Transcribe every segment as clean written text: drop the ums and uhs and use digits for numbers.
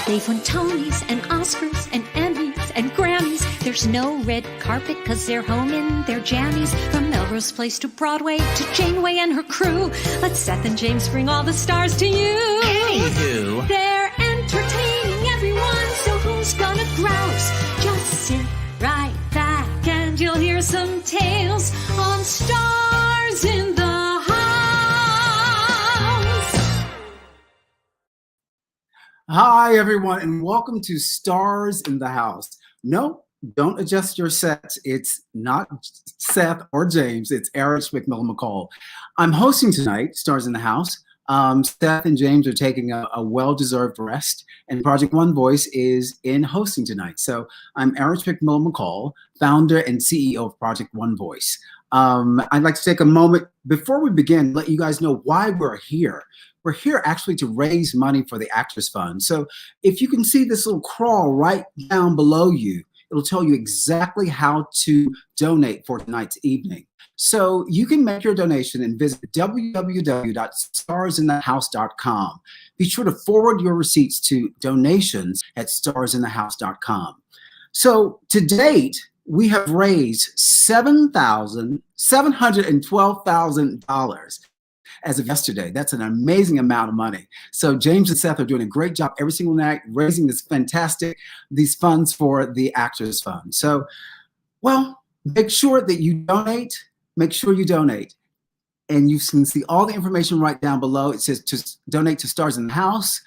They've won Tonys and Oscars and Emmys and Grammys. There's no red carpet 'cause they're home in their jammies. From Melrose Place to Broadway to Janeway and her crew. Let Seth and James bring all the stars to you. Anywho, they're entertaining everyone, so who's gonna grouse? Just sit right back and you'll hear some tales on Stars in the Hi, everyone, and welcome to Stars in the House. No, don't adjust your sets. It's not Seth or James. It's Erich McMillian-McCall. I'm hosting tonight, Stars in the House. Seth and James are taking a well-deserved rest, and Project One Voice is in hosting tonight. So I'm Erich McMillian-McCall, founder and CEO of Project One Voice. I'd like to take a moment before we begin, let you guys know why we're here. We're here actually to raise money for the Actors Fund. So if you can see this little crawl right down below you, it'll tell you exactly how to donate for tonight's evening. So you can make your donation and visit www.starsinthehouse.com. Be sure to forward your receipts to donations@starsinthehouse.com. So to date, we have raised $712,000 as of yesterday. That's an amazing amount of money. So James and Seth are doing a great job every single night raising these funds for the Actors Fund. So, well, make sure that you donate. Make sure you donate. And you can see all the information right down below. It says to donate to Stars in the House,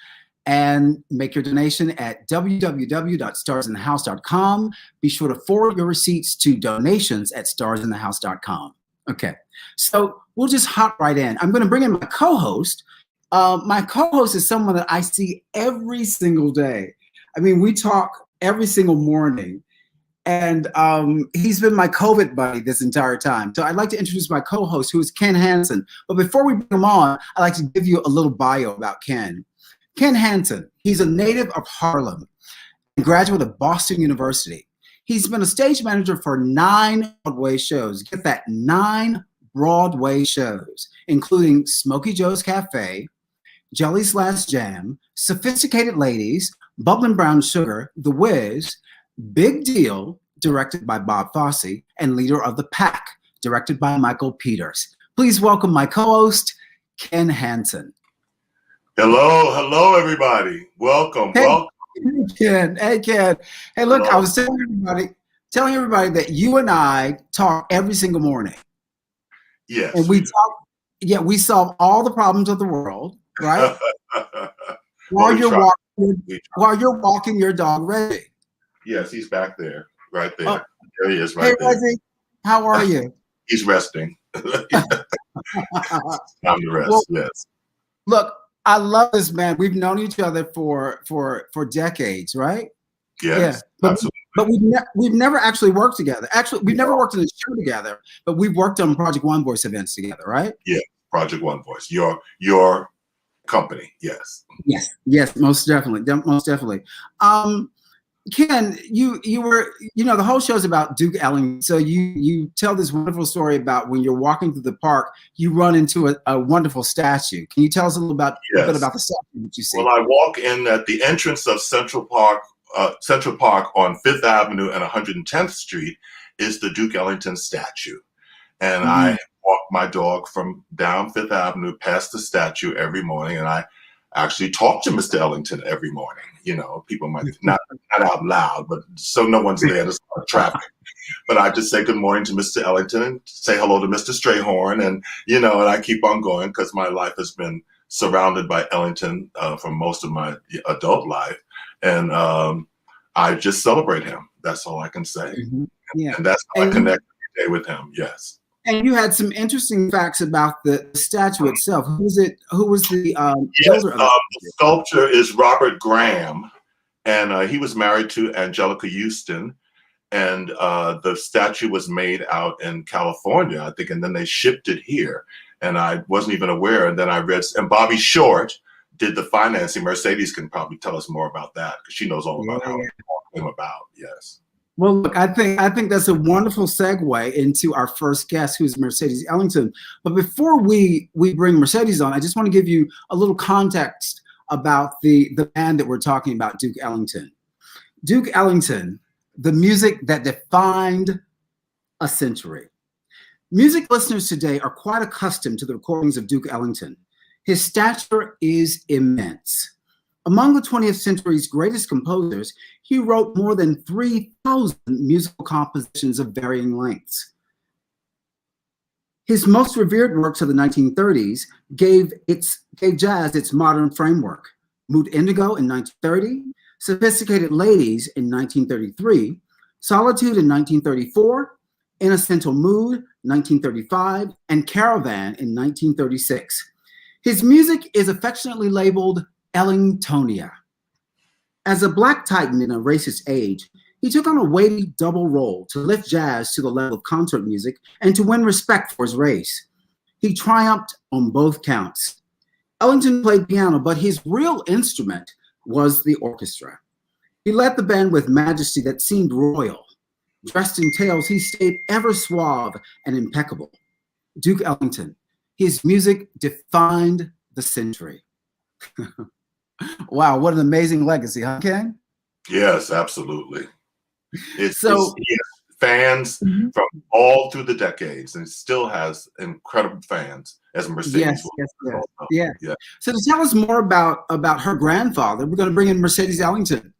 and make your donation at www.starsinthehouse.com. Be sure to forward your receipts to donations@starsinthehouse.com. Okay, so we'll just hop right in. I'm going to bring in my co-host. My co-host is someone that I see every single day. I mean, we talk every single morning, and he's been my COVID buddy this entire time. So I'd like to introduce my co-host, who is Ken Hanson. But before we bring him on, I'd like to give you a little bio about Ken. Ken Hanson, he's a native of Harlem, a graduate of Boston University. He's been a stage manager for 9 Broadway shows. Get that, 9 Broadway shows, including Smokey Joe's Cafe, Jelly's Last Jam, Sophisticated Ladies, Bubbling Brown Sugar, The Wiz, Big Deal, directed by Bob Fosse, and Leader of the Pack, directed by Michael Peters. Please welcome my co-host, Ken Hanson. Hello, everybody. Welcome. Hey, Ken. Hey, Ken. Hey, look, hello. I was telling everybody that you and I talk every single morning. Yes. And we solve all the problems of the world, right? while you're walking your dog, Reggie. Yes, he's back there, right there. Oh. There he is, right hey, there. Reggie, how are you? He's resting. Time to rest. Well, yes. Look, I love this man. We've known each other for decades, right? Yes, yeah. Absolutely. But we've never actually worked together. Actually, we've never worked in a show together, but we've worked on Project One Voice events together, right? Yeah, Project One Voice. Your company, yes. Yes, most definitely. Ken, you were, the whole show's about Duke Ellington. So you tell this wonderful story about when you're walking through the park, you run into a wonderful statue. Can you tell us a little bit about the statue that you see? Well, I walk in at the entrance of Central Park on 5th Avenue and 110th Street is the Duke Ellington statue. And I walk my dog from down 5th Avenue past the statue every morning, and I actually talk to Mr. Ellington every morning. People might not out loud, but so no one's there to start traffic. But I just say good morning to Mr. Ellington and say hello to Mr. Strayhorn, and and I keep on going because my life has been surrounded by Ellington for most of my adult life, and I just celebrate him. That's all I can say. Mm-hmm. Yeah, and that's how I connect every day with him. Yes. And you had some interesting facts about the statue itself. Who was the builder of the sculptor is Robert Graham, and he was married to Angelica Houston, and the statue was made out in California, I think, and then they shipped it here, and I wasn't even aware. And then I read, and Bobby Short did the financing. Mercedes can probably tell us more about that because she knows all about how it came about. Yes. Well, look, I think that's a wonderful segue into our first guest, who's Mercedes Ellington. But before we bring Mercedes on, I just want to give you a little context about the band that we're talking about, Duke Ellington. Duke Ellington, the music that defined a century. Music listeners today are quite accustomed to the recordings of Duke Ellington. His stature is immense. Among the 20th century's greatest composers, he wrote more than 3,000 musical compositions of varying lengths. His most revered works of the 1930s gave jazz its modern framework. Mood Indigo in 1930, Sophisticated Ladies in 1933, Solitude in 1934, In a Gentle Mood, 1935, and Caravan in 1936. His music is affectionately labeled Ellingtonia. As a Black titan in a racist age, he took on a weighty double role to lift jazz to the level of concert music and to win respect for his race. He triumphed on both counts. Ellington played piano, but his real instrument was the orchestra. He led the band with majesty that seemed royal. Dressed in tails, he stayed ever suave and impeccable. Duke Ellington, his music defined the century. Wow, what an amazing legacy, huh, Ken? Yes, absolutely. He has fans from all through the decades, and still has incredible fans, as Mercedes. Yes. So to tell us more about her grandfather, we're going to bring in Mercedes Ellington.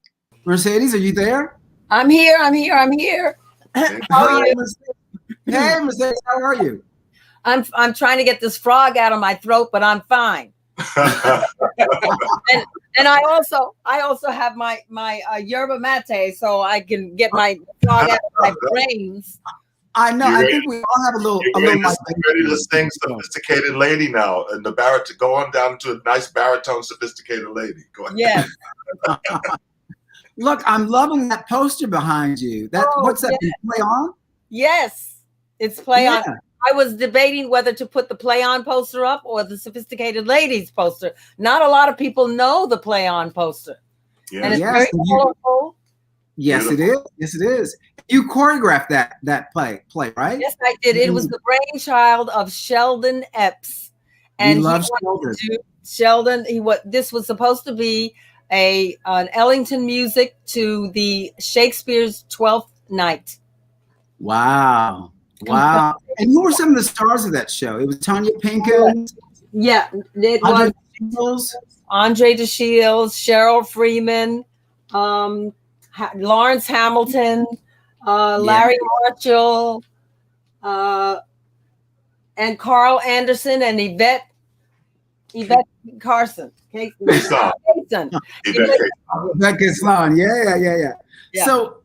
Mercedes, are you there? I'm here. How are you? Hey, Mercedes, how are you? I'm trying to get this frog out of my throat, but I'm fine. and I also have my yerba mate, so I can get my frog out of my brains. I know. I think we all have a little. Ready to sing Sophisticated Lady now, and the baritone. Go on down to a nice baritone, Sophisticated Lady. Go on. Yes. Look, I'm loving that poster behind you. What's that? Yes. Play On? Yes, it's Play On. I was debating whether to put the Play On poster up or the Sophisticated Ladies poster. Not a lot of people know the Play On poster. Yeah. And it's very colorful. Yes, it is. Yes, it is. You choreographed that play, right? Yes, I did. It was the brainchild of Sheldon Epps. And we love Sheldon. This was supposed to be an Ellington music to the Shakespeare's 12th Night. Wow. And who were some of the stars of that show? It was Tanya Pinkins. Yeah, it was Andre DeShields, Cheryl Freeman, Lawrence Hamilton, Larry Marshall, and Carl Anderson and Yvette Carson. Yvette Carson. Yeah. So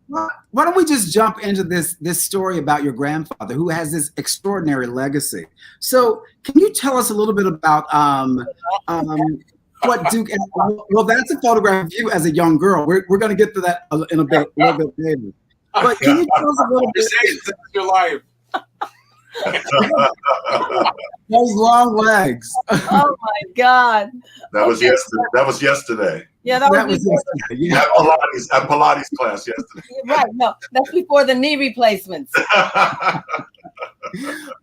why don't we just jump into this story about your grandfather, who has this extraordinary legacy? So can you tell us a little bit about what Duke? Well, that's a photograph of you as a young girl. We're going to get to that in a little bit later. But can you tell us a little bit? That's your life. Those long legs. Oh my God. That was yesterday. That was yesterday. Yeah, that was yesterday. Yeah. At Pilates class yesterday. Right. No, that's before the knee replacements.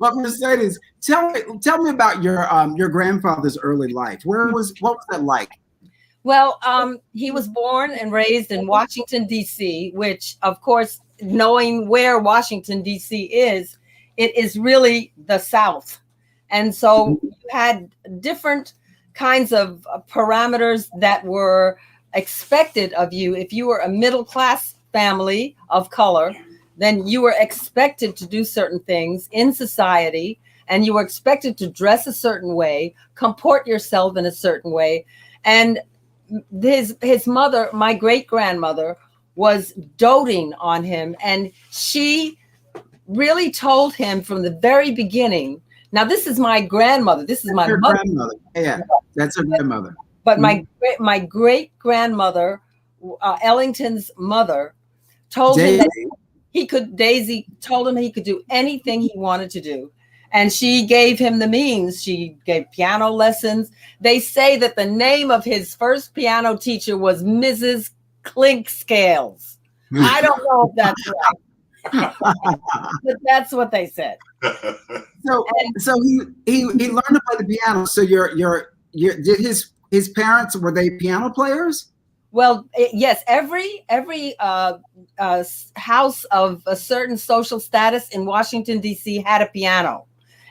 But Mercedes, tell me about your grandfather's early life. What was that like? Well, he was born and raised in Washington, D.C., which, of course, knowing where Washington, D.C. is, it is really the South. And so you had different kinds of parameters that were expected of you. If you were a middle-class family of color, then you were expected to do certain things in society, and you were expected to dress a certain way, comport yourself in a certain way. And his mother, my great-grandmother, was doting on him, and she really told him from the very beginning. Now, this is my grandmother. This is my mother. Grandmother. Yeah, that's her grandmother. But my great-grandmother, Ellington's mother, told him that Daisy told him he could do anything he wanted to do. And she gave him the means. She gave piano lessons. They say that the name of his first piano teacher was Mrs. Clinkscales. I don't know if that's right. But that's what they said. So he learned to play the piano. So did his his parents, were they piano players? Well, yes, every house of a certain social status in Washington, D.C. had a piano.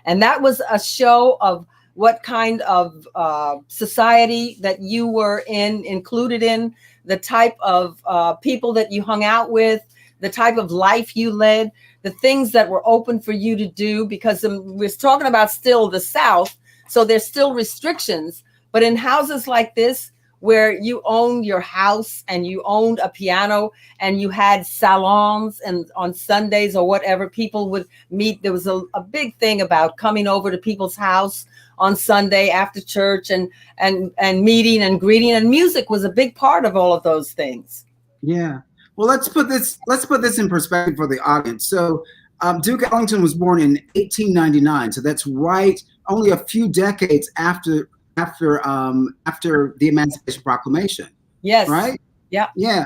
And that was a show of what kind of society that you were included in, the type of people that you hung out with, the type of life you led, the things that were open for you to do, because we're talking about still the South, so there's still restrictions. But in houses like this, where you owned your house and you owned a piano and you had salons, and on Sundays or whatever, people would meet. There was a big thing about coming over to people's house on Sunday after church and meeting and greeting, and music was a big part of all of those things. Yeah. Well, let's put this in perspective for the audience. So Duke Ellington was born in 1899. So that's right, only a few decades after the Emancipation Proclamation. Yes. Right? Yeah. Yeah.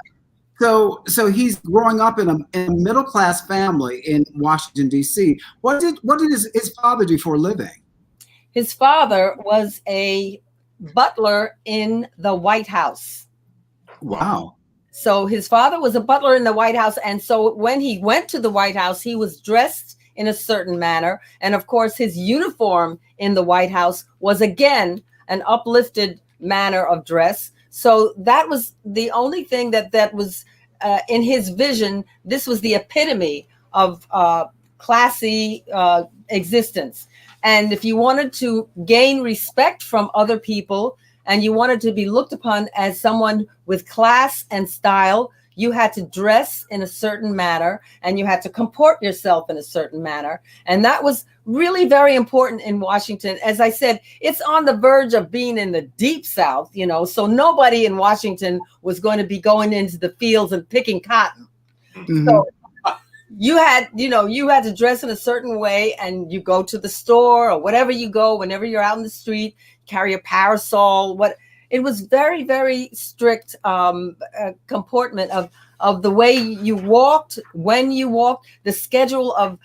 So he's growing up in a middle class family in Washington, D.C. What did his father do for a living? His father was a butler in the White House. Wow. So his father was a butler in the White House. And so when he went to the White House, he was dressed in a certain manner. And of course, his uniform in the White House was, again, an uplifted manner of dress. So that was the only thing that was in his vision. This was the epitome of classy existence. And if you wanted to gain respect from other people and you wanted to be looked upon as someone with class and style, you had to dress in a certain manner and you had to comport yourself in a certain manner. And that was really very important in Washington. As I said, it's on the verge of being in the deep South, so nobody in Washington was going to be going into the fields and picking cotton. Mm-hmm. So you had to dress in a certain way, and you go to the store or whatever you go, whenever you're out in the street, carry a parasol. It was very, very strict comportment of the way you walked, when you walked, the schedule of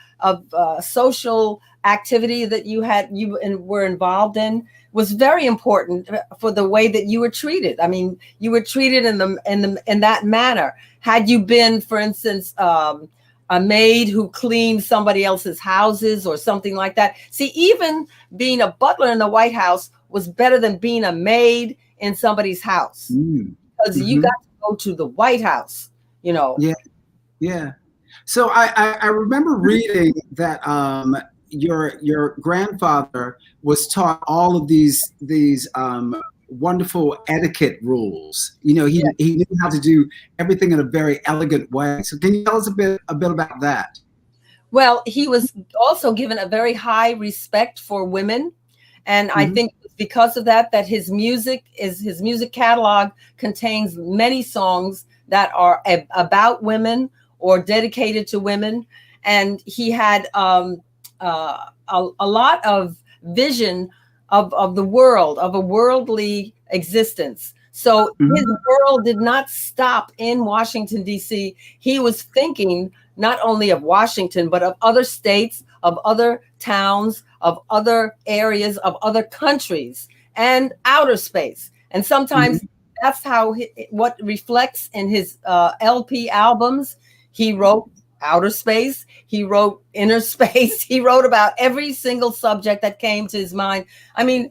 social activity that you were involved in was very important for the way that you were treated. I mean, you were treated in that manner. Had you been, for instance, a maid who cleaned somebody else's houses or something like that. See, even being a butler in the White House was better than being a maid in somebody's house, because you got to go to the White House, Yeah. So I remember reading that your grandfather was taught all of these wonderful etiquette rules. He knew how to do everything in a very elegant way. So can you tell us a bit about that? Well, he was also given a very high respect for women. And I think because of that his music catalog contains many songs that are about women or dedicated to women. And he had a lot of vision of the world, of a worldly existence. So his world did not stop in Washington, D.C. He was thinking not only of Washington, but of other states, of other towns, of other areas, of other countries, and outer space. And sometimes that's how what reflects in his LP albums. He wrote outer space, he wrote inner space, he wrote about every single subject that came to his mind. I mean,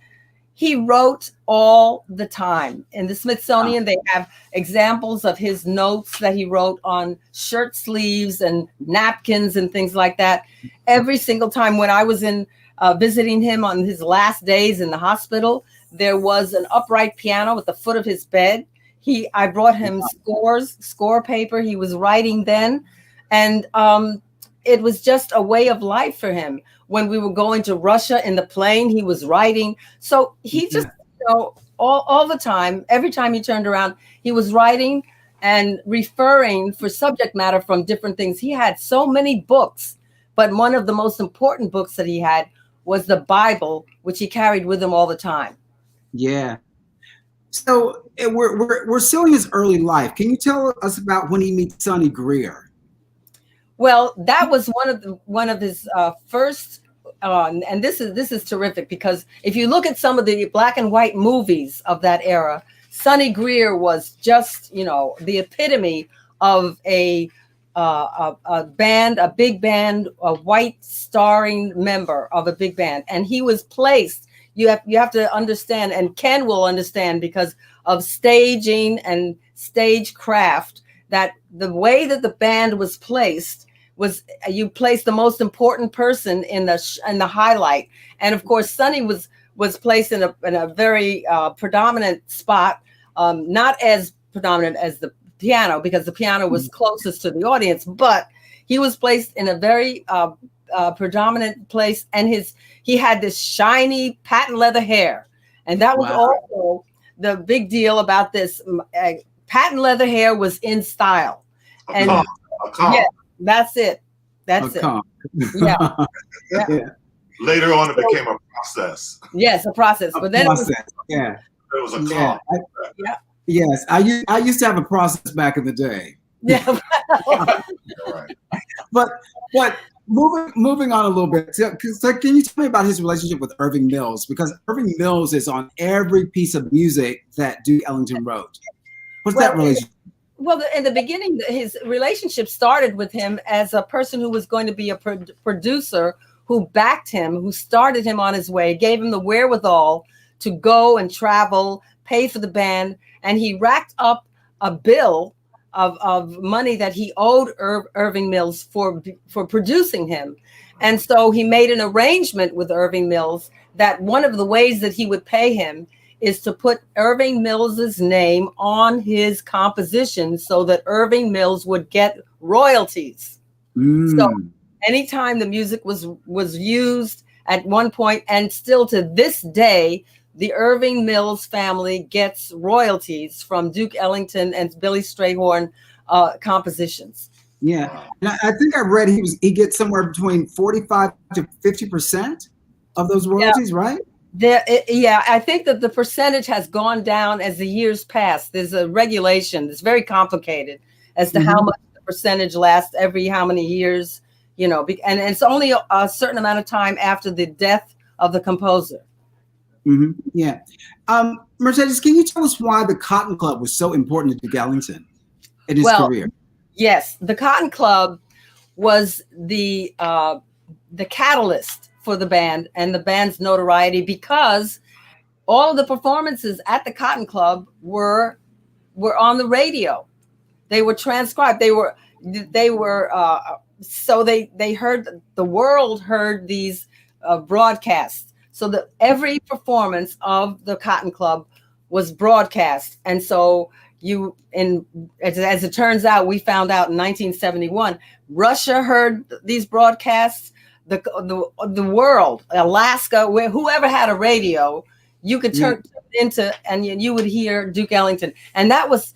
he wrote all the time. In the Smithsonian, they have examples of his notes that he wrote on shirt sleeves and napkins and things like that. Every single time when I was visiting him on his last days in the hospital, there was an upright piano at the foot of his bed. I brought him score paper. He was writing then. And it was just a way of life for him. When we were going to Russia in the plane, he was writing. So he just, all the time, every time he turned around, he was writing and referring for subject matter from different things. He had so many books, but one of the most important books that he had was the Bible, which he carried with him all the time. Yeah. So we're still in his early life. Can you tell us about when he meets Sonny Greer? Well, that was one of his first and this is terrific, because if you look at some of the black and white movies of that era, Sonny Greer was just, the epitome of a band, a big band, a white starring member of a big band, and he was placed. You have to understand, and Ken will understand because of staging and stagecraft, that the way that the band was placed was you placed the most important person in the highlight, and of course Sonny was placed in a very predominant spot, not as predominant as the piano, because the piano was closest to the audience, but he was placed in a very predominant place, and he had this shiny patent leather hair, and that was also the big deal about this. Patent leather hair was in style, and yeah, that's it. That's it. Yeah. Yeah. Later on, it became a process. Yes, a process, but then process. It was a calm. Yeah. Yes, I used to have a process back in the day. Yeah. Right. But moving on a little bit, so can you tell me about his relationship with Irving Mills? Because Irving Mills is on every piece of music that Duke Ellington wrote. What's that relationship? Well, in the beginning, his relationship started with him as a person who was going to be a producer, who backed him, who started him on his way, gave him the wherewithal to go and travel, pay for the band, and he racked up a bill of money that he owed Irving Mills for producing him. And so he made an arrangement with Irving Mills that one of the ways that he would pay him is to put Irving Mills's name on his composition so that Irving Mills would get royalties. So anytime the music was used at one point, and still to this day, the Irving Mills family gets royalties from Duke Ellington and Billy Strayhorn compositions. Yeah, and I think I read he gets somewhere between 45 to 50% of those royalties, right? I think that the percentage has gone down as the years pass. There's a regulation that's very complicated as to how much the percentage lasts every how many years, and it's only a certain amount of time after the death of the composer. Yeah. Mercedes, can you tell us why the Cotton Club was so important to Duke Ellington in his career? Yes, the Cotton Club was the catalyst for the band and the band's notoriety, because all of the performances at the Cotton Club were on the radio. They were transcribed. They were so they heard, the world heard these broadcasts, so that every performance of the Cotton Club was broadcast. And so as it turns out, we found out in 1971, Russia heard these broadcasts. The world, Alaska, where whoever had a radio, you could turn into, and you would hear Duke Ellington, and that was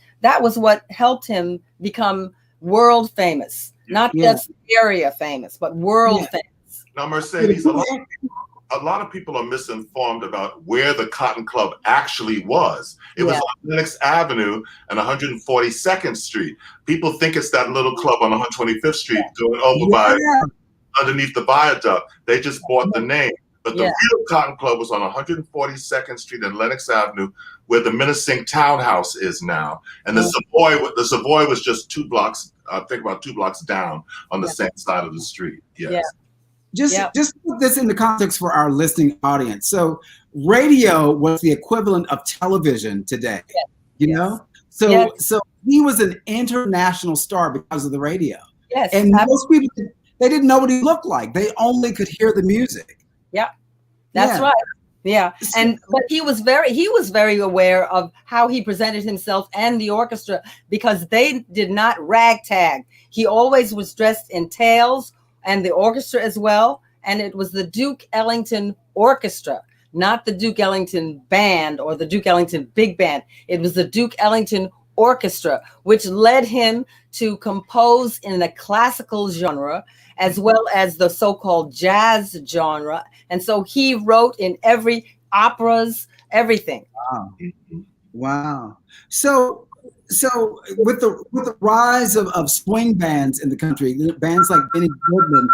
what helped him become world famous, not just area famous, but world famous. Now, Mercedes, a lot of people are misinformed about where the Cotton Club actually was. It was on Lenox Avenue and 142nd Street. People think it's that little club on 125th Street going over by underneath the viaduct. They just bought the name. But the real Cotton Club was on 142nd Street and Lenox Avenue, where the Minnesink Townhouse is now. And the Savoy was just 2 blocks, I think about 2 blocks down on the same side of the street. Yes. Yeah. Just put this into context for our listening audience. So radio was the equivalent of television today, you know? So he was an international star because of the radio. Yes. And most people, they didn't know what he looked like. They only could hear the music. Yeah, that's right. Yeah, but he was very aware of how he presented himself and the orchestra, because they did not ragtag. He always was dressed in tails, and the orchestra as well. And it was the Duke Ellington Orchestra, not the Duke Ellington Band or the Duke Ellington Big Band. It was the Duke Ellington Orchestra, which led him to compose in the classical genre as well as the so-called jazz genre. And so he wrote in every operas, everything. Wow. So with the rise of swing bands in the country, bands like Benny Goodman,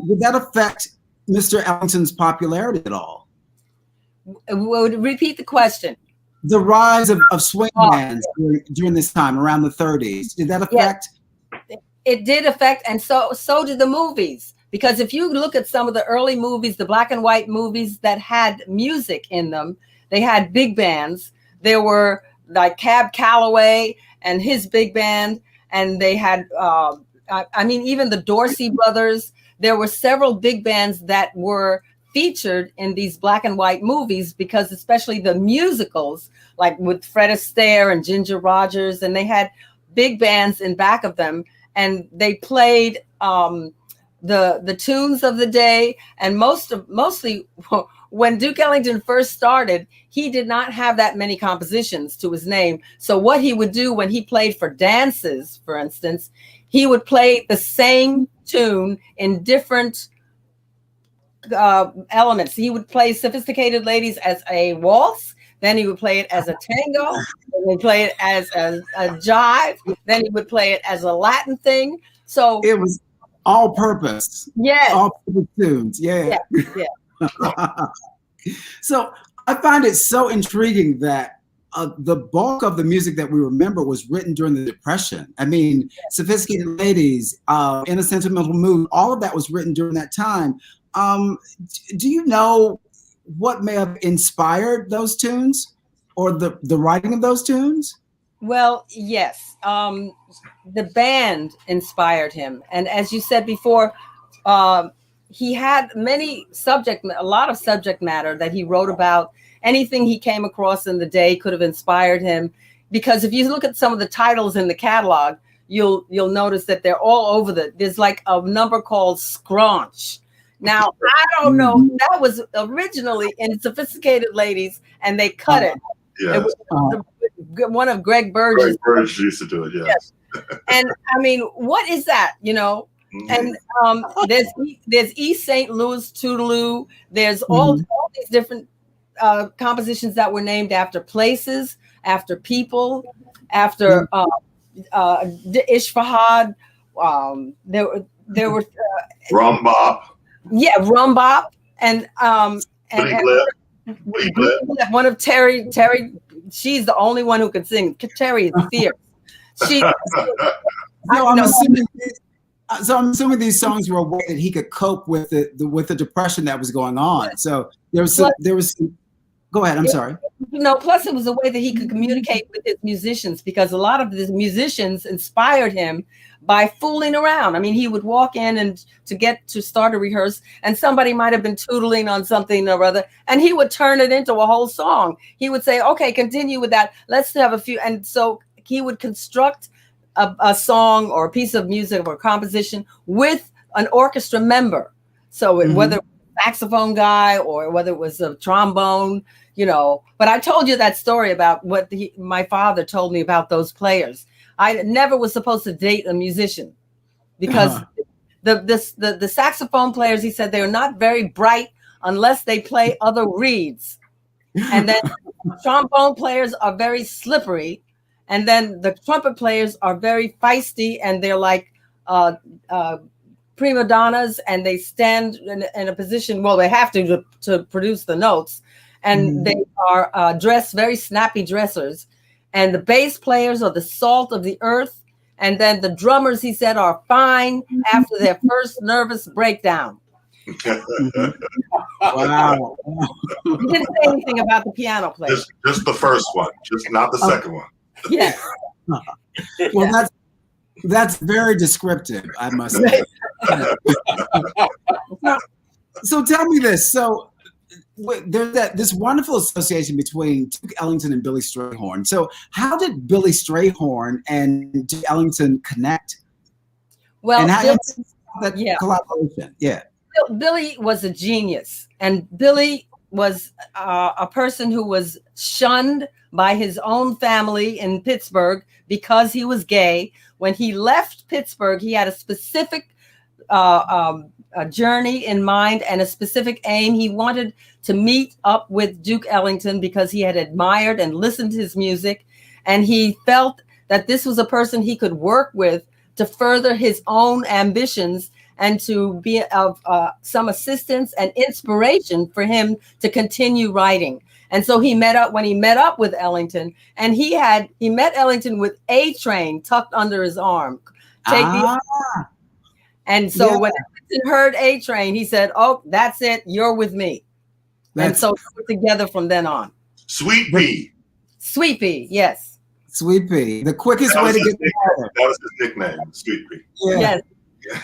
did that affect Mr. Ellington's popularity at all? Repeat the question. The rise of swing bands during this time, around the 30s, did that affect? Yes, it did affect, and so did the movies. Because if you look at some of the early movies, the black and white movies that had music in them, they had big bands. There were like Cab Calloway and his big band, and they had, I mean, even the Dorsey brothers. There were several big bands that were featured in these black and white movies, because especially the musicals, like with Fred Astaire and Ginger Rogers, and they had big bands in back of them, and they played the tunes of the day. And mostly when Duke Ellington first started, he did not have that many compositions to his name. So what he would do when he played for dances, for instance, he would play the same tune in different elements. He would play Sophisticated Ladies as a waltz, then he would play it as a tango, then he would play it as a jive, then he would play it as a Latin thing. So it was all purpose. Yes. All purpose tunes. Yeah. Yeah. So I find it so intriguing that the bulk of the music that we remember was written during the Depression. I mean, Sophisticated Ladies, In a Sentimental Mood, all of that was written during that time. Do you know what may have inspired those tunes, or the writing of those tunes? Well, yes. The band inspired him. And as you said before, he had a lot of subject matter that he wrote about. Anything he came across in the day could have inspired him, because if you look at some of the titles in the catalog, you'll notice that they're all over there's like a number called Scraunch. Now, I don't know, that was originally in Sophisticated Ladies, and they cut it. Yes. It was one of Greg Burgess. Greg Burgess used to do it, yes. And I mean, what is that, you know? And there's East St. Louis Toodaloo. There's all these different compositions that were named after places, after people, after Ishfahad. There were Rum Bop. Yeah, Rum Bop, and one of Teri. She's the only one who can sing. Teri is fierce. I'm assuming these songs were a way that he could cope with the depression that was going on. So there was. Go ahead. I'm sorry. Plus it was a way that he could communicate with his musicians, because a lot of the musicians inspired him by fooling around. I mean, he would walk in and to start a rehearse, and somebody might have been tootling on something or other, and he would turn it into a whole song. He would say, okay, continue with that. Let's have a few. And so he would construct a song or a piece of music or a composition with an orchestra member. So whether it was a saxophone guy or whether it was a trombone, but I told you that story about what my father told me about those players. I never was supposed to date a musician, because the saxophone players, he said, they're not very bright unless they play other reeds. And then trombone players are very slippery. And then the trumpet players are very feisty, and they're like prima donnas, and they stand in a position, well, they have to produce the notes. And they are dressed very snappy dressers. And the bass players are the salt of the earth. And then the drummers, he said, are fine after their first nervous breakdown. Wow. He didn't say anything about the piano player. Just the first one, just not the second one. Yeah. Well, that's very descriptive, I must say. So tell me this. So there's this wonderful association between Duke Ellington and Billy Strayhorn. So how did Billy Strayhorn and Duke Ellington connect? Well, and how that collaboration? Yeah. Billy was a genius, and Billy was a person who was shunned by his own family in Pittsburgh because he was gay. When he left Pittsburgh, he had a specific journey in mind and a specific aim. He wanted to meet up with Duke Ellington because he had admired and listened to his music, and he felt that this was a person he could work with to further his own ambitions and to be of some assistance and inspiration for him to continue writing. And so when he met up with Ellington, and he met Ellington with A Train tucked under his arm. And so when Ellington heard A Train, he said, "Oh, that's it. You're with me." And so they were together from then on. Sweet Pea. Sweet Pea, yes. Sweet Pea. The quickest way to get together. That was his nickname, Sweet Pea. Yeah. Yes.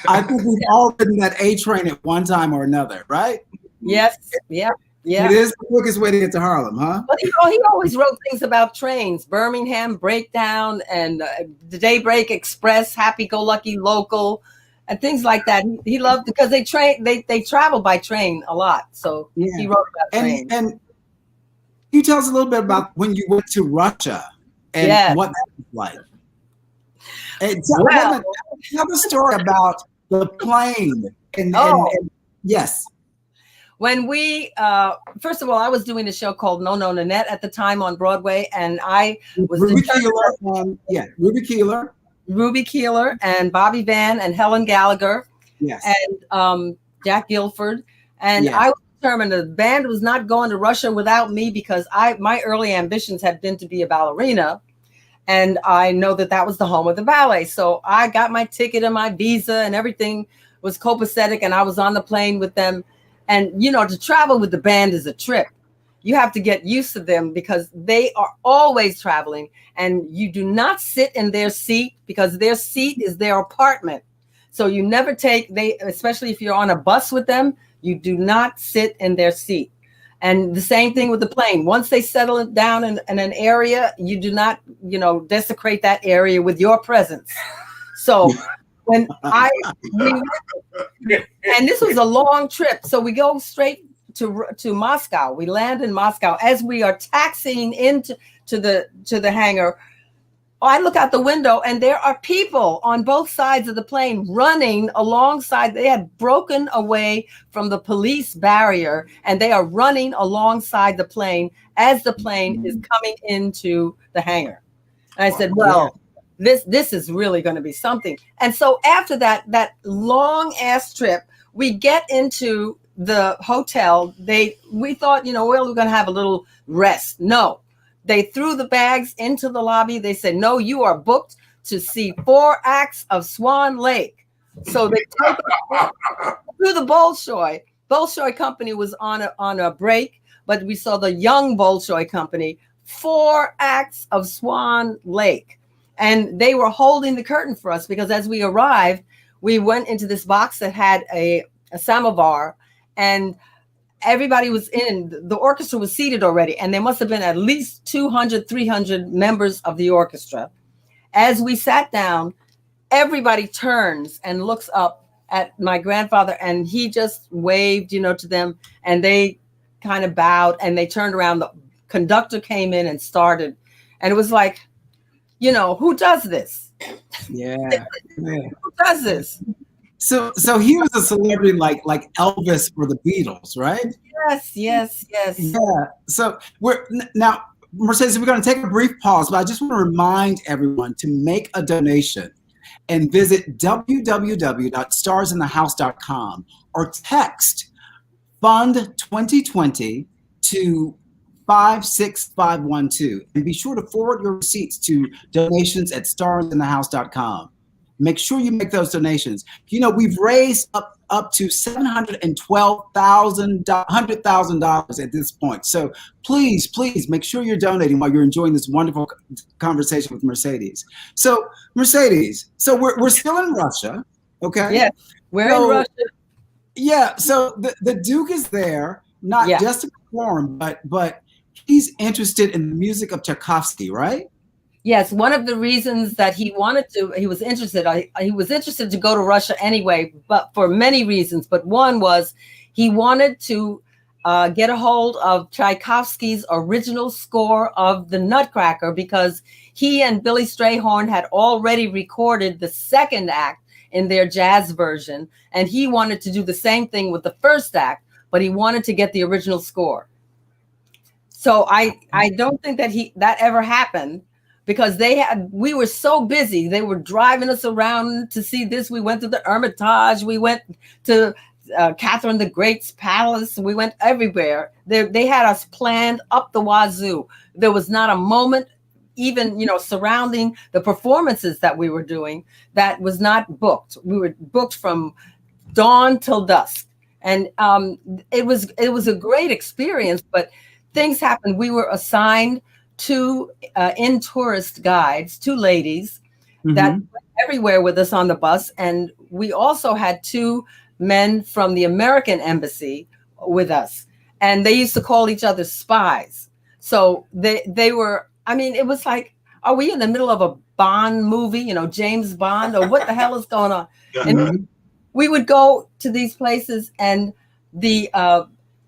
I think we've all ridden that A Train at one time or another, right? Yes. Yeah. Yeah. It is the quickest way to get to Harlem, huh? But he always wrote things about trains, Birmingham Breakdown and the Daybreak Express, Happy Go Lucky Local, and things like that. He loved because they travel by train a lot. So he wrote about trains. And can you tell us a little bit about when you went to Russia and what that was like? And tell the story about the plane. And yes. When we, first of all, I was doing a show called No No Nanette at the time on Broadway, and I was Ruby Keeler and Bobby Van and Helen Gallagher, and Jack Guilford, and I was determined the band was not going to Russia without me because my early ambitions had been to be a ballerina, and I know that was the home of the ballet. So I got my ticket and my visa, and everything was copacetic, and I was on the plane with them. And, to travel with the band is a trip. You have to get used to them because they are always traveling, and you do not sit in their seat because their seat is their apartment. So you never especially if you're on a bus with them, you do not sit in their seat. And the same thing with the plane. Once they settle down in an area, you do not, desecrate that area with your presence. So and this was a long trip. So we go straight to Moscow. We land in Moscow. As we are taxiing into the hangar, I look out the window and there are people on both sides of the plane running alongside. They had broken away from the police barrier and they are running alongside the plane as the plane is coming into the hangar. And I said, well, this is really going to be something. And so after that long ass trip, we get into the hotel. We thought, we're going to have a little rest. No, they threw the bags into the lobby. They said, no, you are booked to see 4 acts of Swan Lake. So they took through the Bolshoi. Bolshoi Company was on a break, but we saw the young Bolshoi Company, 4 acts of Swan Lake. And they were holding the curtain for us because as we arrived, we went into this box that had a samovar, and everybody was in. The orchestra was seated already, and there must have been at least 200, 300 members of the orchestra. As we sat down, everybody turns and looks up at my grandfather, and he just waved, to them, and they kind of bowed, and they turned around. The conductor came in and started, and it was like, who does this? Yeah. Who does this? So he was a celebrity like Elvis for the Beatles, right? Yes. Yeah. So now, Mercedes, we're going to take a brief pause, but I just want to remind everyone to make a donation and visit www.starsinthehouse.com or text Fund 2020 to 56512, and be sure to forward your receipts to donations@starsinthehouse.com. Make sure you make those donations. We've raised up to $712,000 at this point. So please make sure you're donating while you're enjoying this wonderful conversation with Mercedes. So Mercedes, we're still in Russia, okay? Yeah, we're in Russia. Yeah. So the Duke is there, not just to perform, but he's interested in the music of Tchaikovsky, right? Yes, one of the reasons that he was interested to go to Russia anyway, but for many reasons. But one was he wanted to get a hold of Tchaikovsky's original score of the Nutcracker because he and Billy Strayhorn had already recorded the second act in their jazz version. And he wanted to do the same thing with the first act, but he wanted to get the original score. So I don't think that ever happened. because we were so busy. They were driving us around to see this. We went to the Hermitage. We went to Catherine the Great's palace. We went everywhere. They had us planned up the wazoo. There was not a moment, even, surrounding the performances that we were doing, that was not booked. We were booked from dawn till dusk. And it was a great experience, but things happened. We were assigned two in-tourist guides, two ladies that went everywhere with us on the bus. And we also had two men from the American embassy with us. And they used to call each other spies. So they were, it was like, are we in the middle of a Bond movie, James Bond, or what the hell is going on? And we would go to these places, and the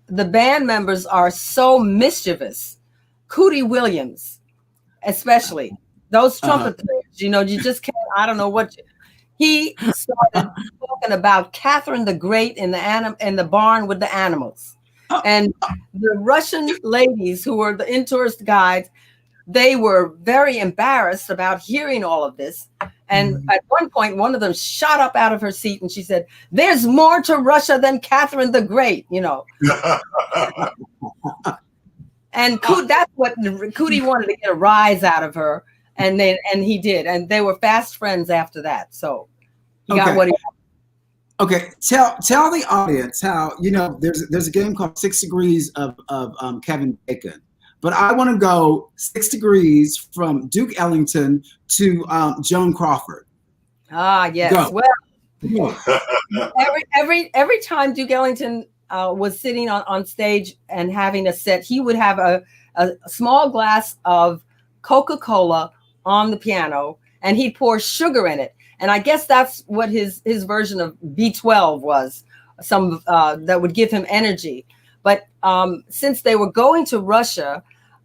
band members are so mischievous. Cootie Williams, especially those trumpet players, you just can't. I don't know what. He started talking about Catherine the Great in the barn with the animals, and the Russian ladies who were the in-tourist guides. They were very embarrassed about hearing all of this. And at one point, one of them shot up out of her seat and she said, "There's more to Russia than Catherine the Great," And that's what Cootie wanted to get a rise out of her. And he did. And they were fast friends after that. So he got what he wanted. Okay. Tell the audience how, there's a game called 6 Degrees of Kevin Bacon. But I want to go 6 degrees from Duke Ellington to Joan Crawford. Ah, yes. Go. Well, every time Duke Ellington was sitting on stage and having a set, he would have a small glass of Coca-Cola on the piano, and he'd pour sugar in it. And I guess that's what his version of B12 was, some that would give him energy. But since they were going to Russia,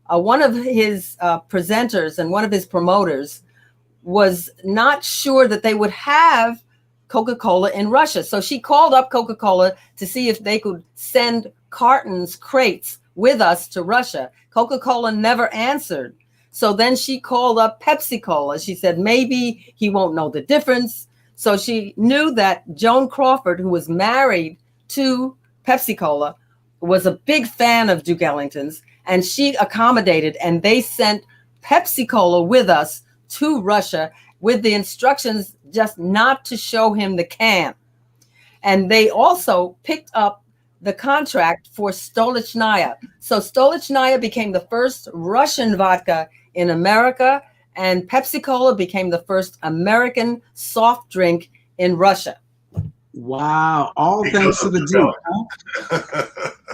one of his presenters and one of his promoters was not sure that they would have Coca-Cola in Russia. So she called up Coca-Cola to see if they could send crates with us to Russia. Coca-Cola never answered. So then she called up Pepsi-Cola. She said, maybe he won't know the difference. So she knew that Joan Crawford, who was married to Pepsi-Cola, was a big fan of Duke Ellington's, and she accommodated, and they sent Pepsi-Cola with us to Russia with the instructions just not to show him the can. And they also picked up the contract for Stolichnaya. So Stolichnaya became the first Russian vodka in America, and Pepsi-Cola became the first American soft drink in Russia. Wow. All thanks to the Duke, huh?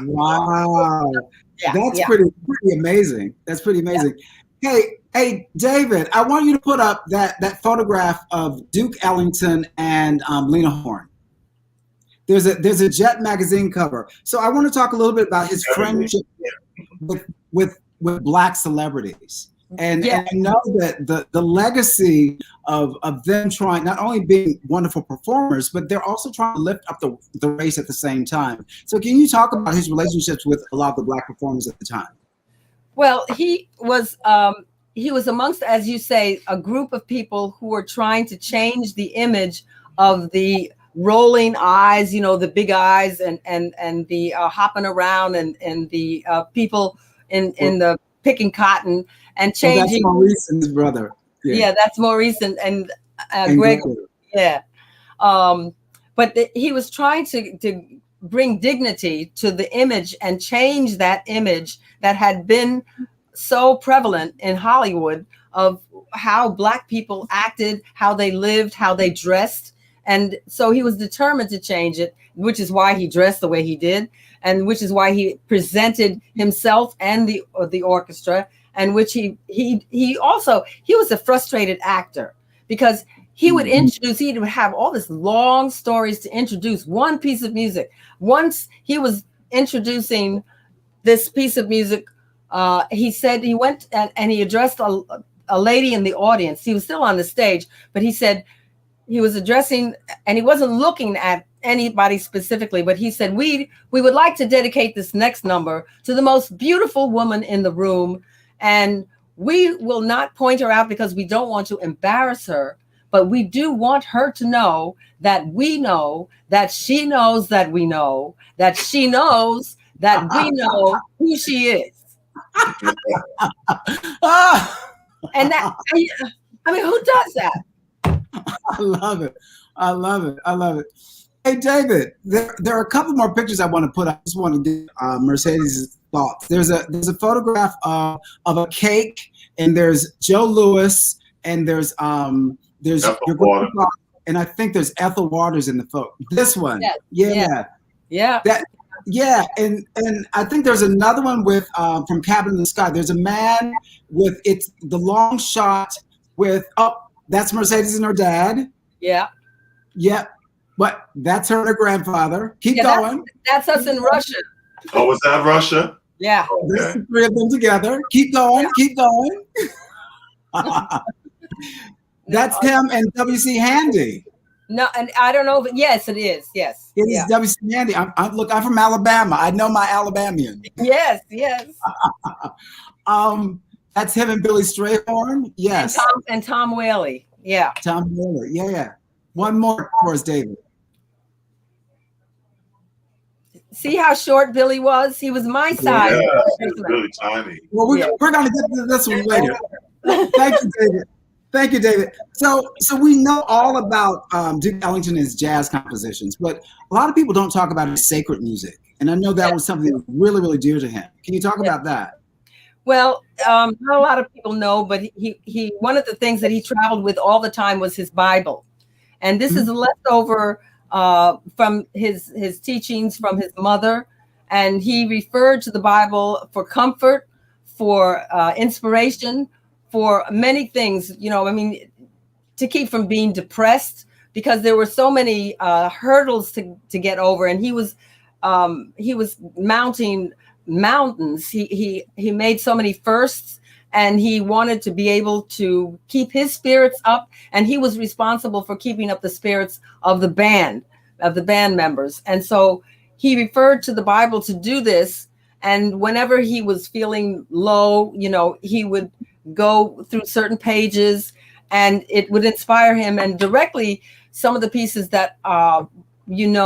Wow. Yeah, That's pretty amazing. That's pretty amazing. Yeah. Hey, David, I want you to put up that photograph of Duke Ellington and Lena Horne. There's a Jet magazine cover. So I want to talk a little bit about his friendship with Black celebrities. And I know that the legacy of them trying, not only being wonderful performers, but they're also trying to lift up the race at the same time. So can you talk about his relationships with a lot of the Black performers at the time? Well, he was amongst, as you say, a group of people who were trying to change the image of the rolling eyes, the big eyes and the hopping around and the people in the picking cotton and changing. That's Maurice's brother. Yeah, that's Maurice and Greg. Yeah. But he was trying to bring dignity to the image and change that image that had been so prevalent in Hollywood of how Black people acted, how they lived, how they dressed. And so he was determined to change it, which is why he dressed the way he did, and which is why he presented himself and the orchestra, and which he was a frustrated actor because he would he would have all this long stories to introduce one piece of music. Once he was introducing this piece of music, he said he went and he addressed a lady in the audience. He was still on the stage, but he said he was addressing, and he wasn't looking at anybody specifically, but he said, we would like to dedicate this next number to the most beautiful woman in the room. And we will not point her out because we don't want to embarrass her, but we do want her to know that we know that she knows that we know that she knows that we know who she is. And that, I mean, who does that? I love it. I love it. I love it. Hey, David, there are a couple more pictures I want to put. I just want to get Mercedes' thoughts. There's a photograph of a cake, and there's Joe Louis, and there's your grandpa, and I think there's Ethel Waters in the photo. This one, yeah. And I think there's another one with from Cabin in the Sky. There's a man with the long shot with that's Mercedes and her dad. Yeah. But that's her and her grandfather. Keep going. That's us in Russia. Oh, was that Russia? Yeah. Okay. There's the three of them together. Keep going. Yeah. Keep going. That's him and W.C. Handy. No, and I don't know, but yes, it is. Yes. It is W.C. Handy. I'm from Alabama. I know my Alabamian. Yes. That's him and Billy Strayhorn. Yes. And Tom Whaley. Yeah. Tom Whaley. Yeah. One more for us, David. See how short Billy was? He was my size. Yeah, he was really tiny. Well, we're going to get to this one later. Thank you, David. So we know all about Duke Ellington and his jazz compositions, but a lot of people don't talk about his sacred music. And I know that was something that was really, really dear to him. Can you talk about that? Well, not a lot of people know, but he one of the things that he traveled with all the time was his Bible. And this is a leftover from his teachings from his mother. And he referred to the Bible for comfort, for inspiration, for many things, to keep from being depressed, because there were so many hurdles to get over. And he was mounting mountains. He made so many firsts, and he wanted to be able to keep his spirits up, and he was responsible for keeping up the spirits of the band members. And so he referred to the Bible to do this. And whenever he was feeling low, he would go through certain pages and it would inspire him. And directly, some of the pieces that there's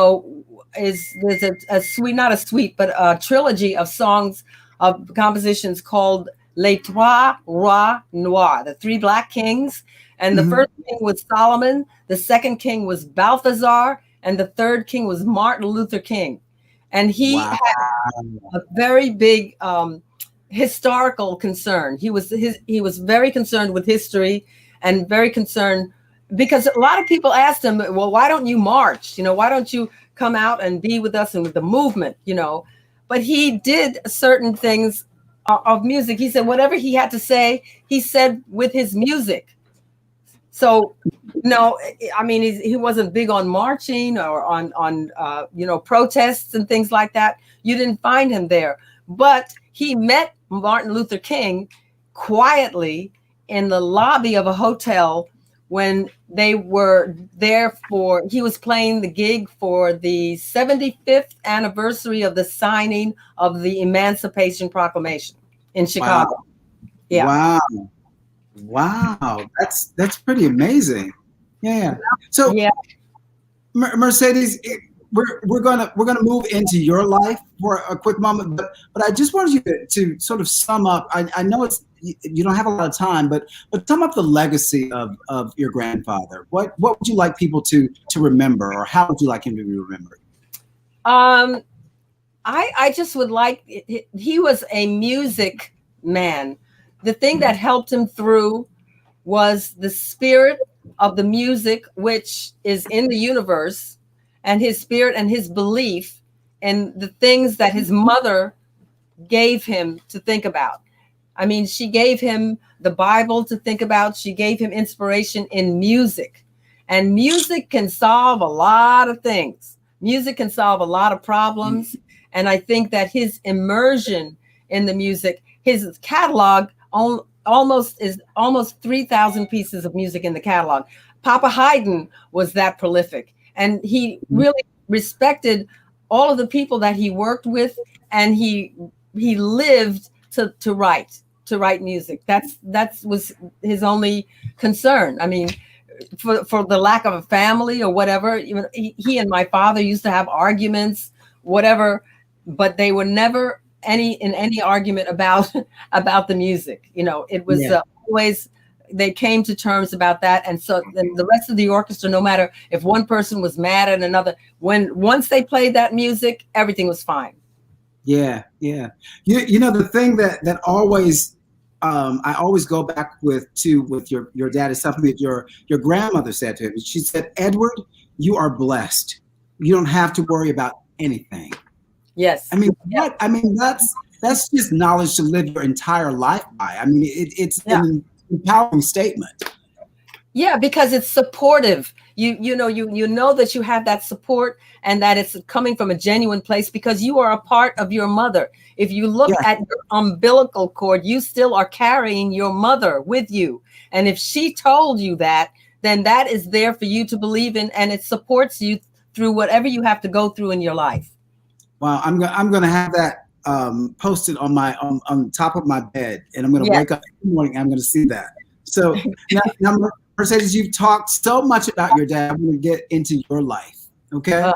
a suite, not a suite, but a trilogy of songs, of compositions called Les Trois Rois Noirs, the Three Black Kings. And the first king was Solomon, the second king was Balthazar, and the third king was Martin Luther King. And he had a very big historical concern. He was very concerned with history, and very concerned because a lot of people asked him, well, why don't you march? Why don't you come out and be with us and with the movement, But he did certain things of music. He said whatever he had to say, he said with his music. So, he wasn't big on marching or on protests and things like that. You didn't find him there. But he met Martin Luther King quietly in the lobby of a hotel when they were there he was playing the gig for the 75th anniversary of the signing of the Emancipation Proclamation in Chicago. Wow. Yeah. Wow. That's pretty amazing. Yeah. So Mercedes, we're gonna move into your life for a quick moment, but I just wanted you to sort of sum up. I know you don't have a lot of time, but sum up the legacy of your grandfather. What would you like people to remember, or how would you like him to be remembered? I just would like, he was a music man. The thing that helped him through was the spirit of the music, which is in the universe, and his spirit and his belief in the things that his mother gave him to think about. I mean, she gave him the Bible to think about. She gave him inspiration in music. And music can solve a lot of things. Music can solve a lot of problems. And I think that his immersion in the music, his catalog almost 3,000 pieces of music in the catalog. Papa Haydn was that prolific. And he really respected all of the people that he worked with, and he lived to write. to write music. That was his only concern. I mean, for the lack of a family or whatever, he and my father used to have arguments, whatever, but they were never in any argument about the music. It was always, they came to terms about that. And so then the rest of the orchestra, no matter if one person was mad at another, once they played that music, everything was fine. Yeah. The thing that always I always go back with your dad is something that your grandmother said to him. She said, "Edward, you are blessed. You don't have to worry about anything." Yes. I mean, what? I mean, that's just knowledge to live your entire life by. I mean, it's an empowering statement. Yeah, because it's supportive. You know that you have that support and that it's coming from a genuine place because you are a part of your mother. If you look at your umbilical cord, you still are carrying your mother with you. And if she told you that, then that is there for you to believe in, and it supports you through whatever you have to go through in your life. Wow, I'm going to have that posted on top of my bed, and I'm going to wake up in the morning and I'm going to see that. So now Mercedes, you've talked so much about your dad. I'm going to get into your life. Okay.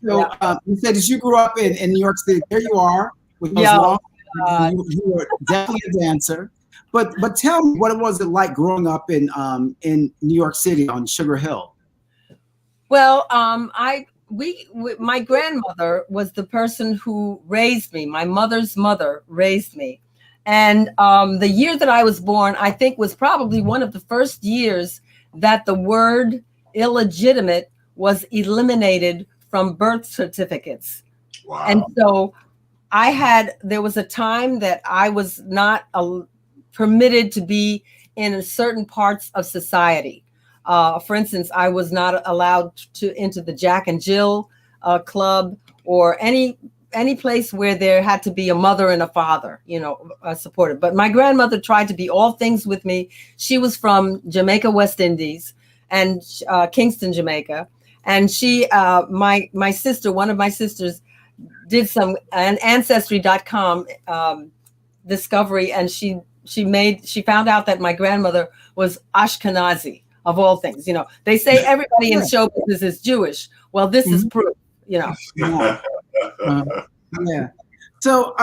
Mercedes, you grew up in New York City. There you are with those long. You were definitely a dancer. But tell me, what was it like growing up in New York City on Sugar Hill? Well, my grandmother was the person who raised me. My mother's mother raised me. And the year that I was born, I think, was probably one of the first years that the word illegitimate was eliminated from birth certificates. Wow. And so there was a time that I was not permitted to be in certain parts of society. For instance, I was not allowed to enter the Jack and Jill club or any place where there had to be a mother and a father, supported. But my grandmother tried to be all things with me. She was from Jamaica, West Indies, and Kingston, Jamaica. And she, my sister, one of my sisters, did an Ancestry.com discovery, and she found out that my grandmother was Ashkenazi, of all things. They say everybody in show business is Jewish. Well, this is proof. Yeah. So,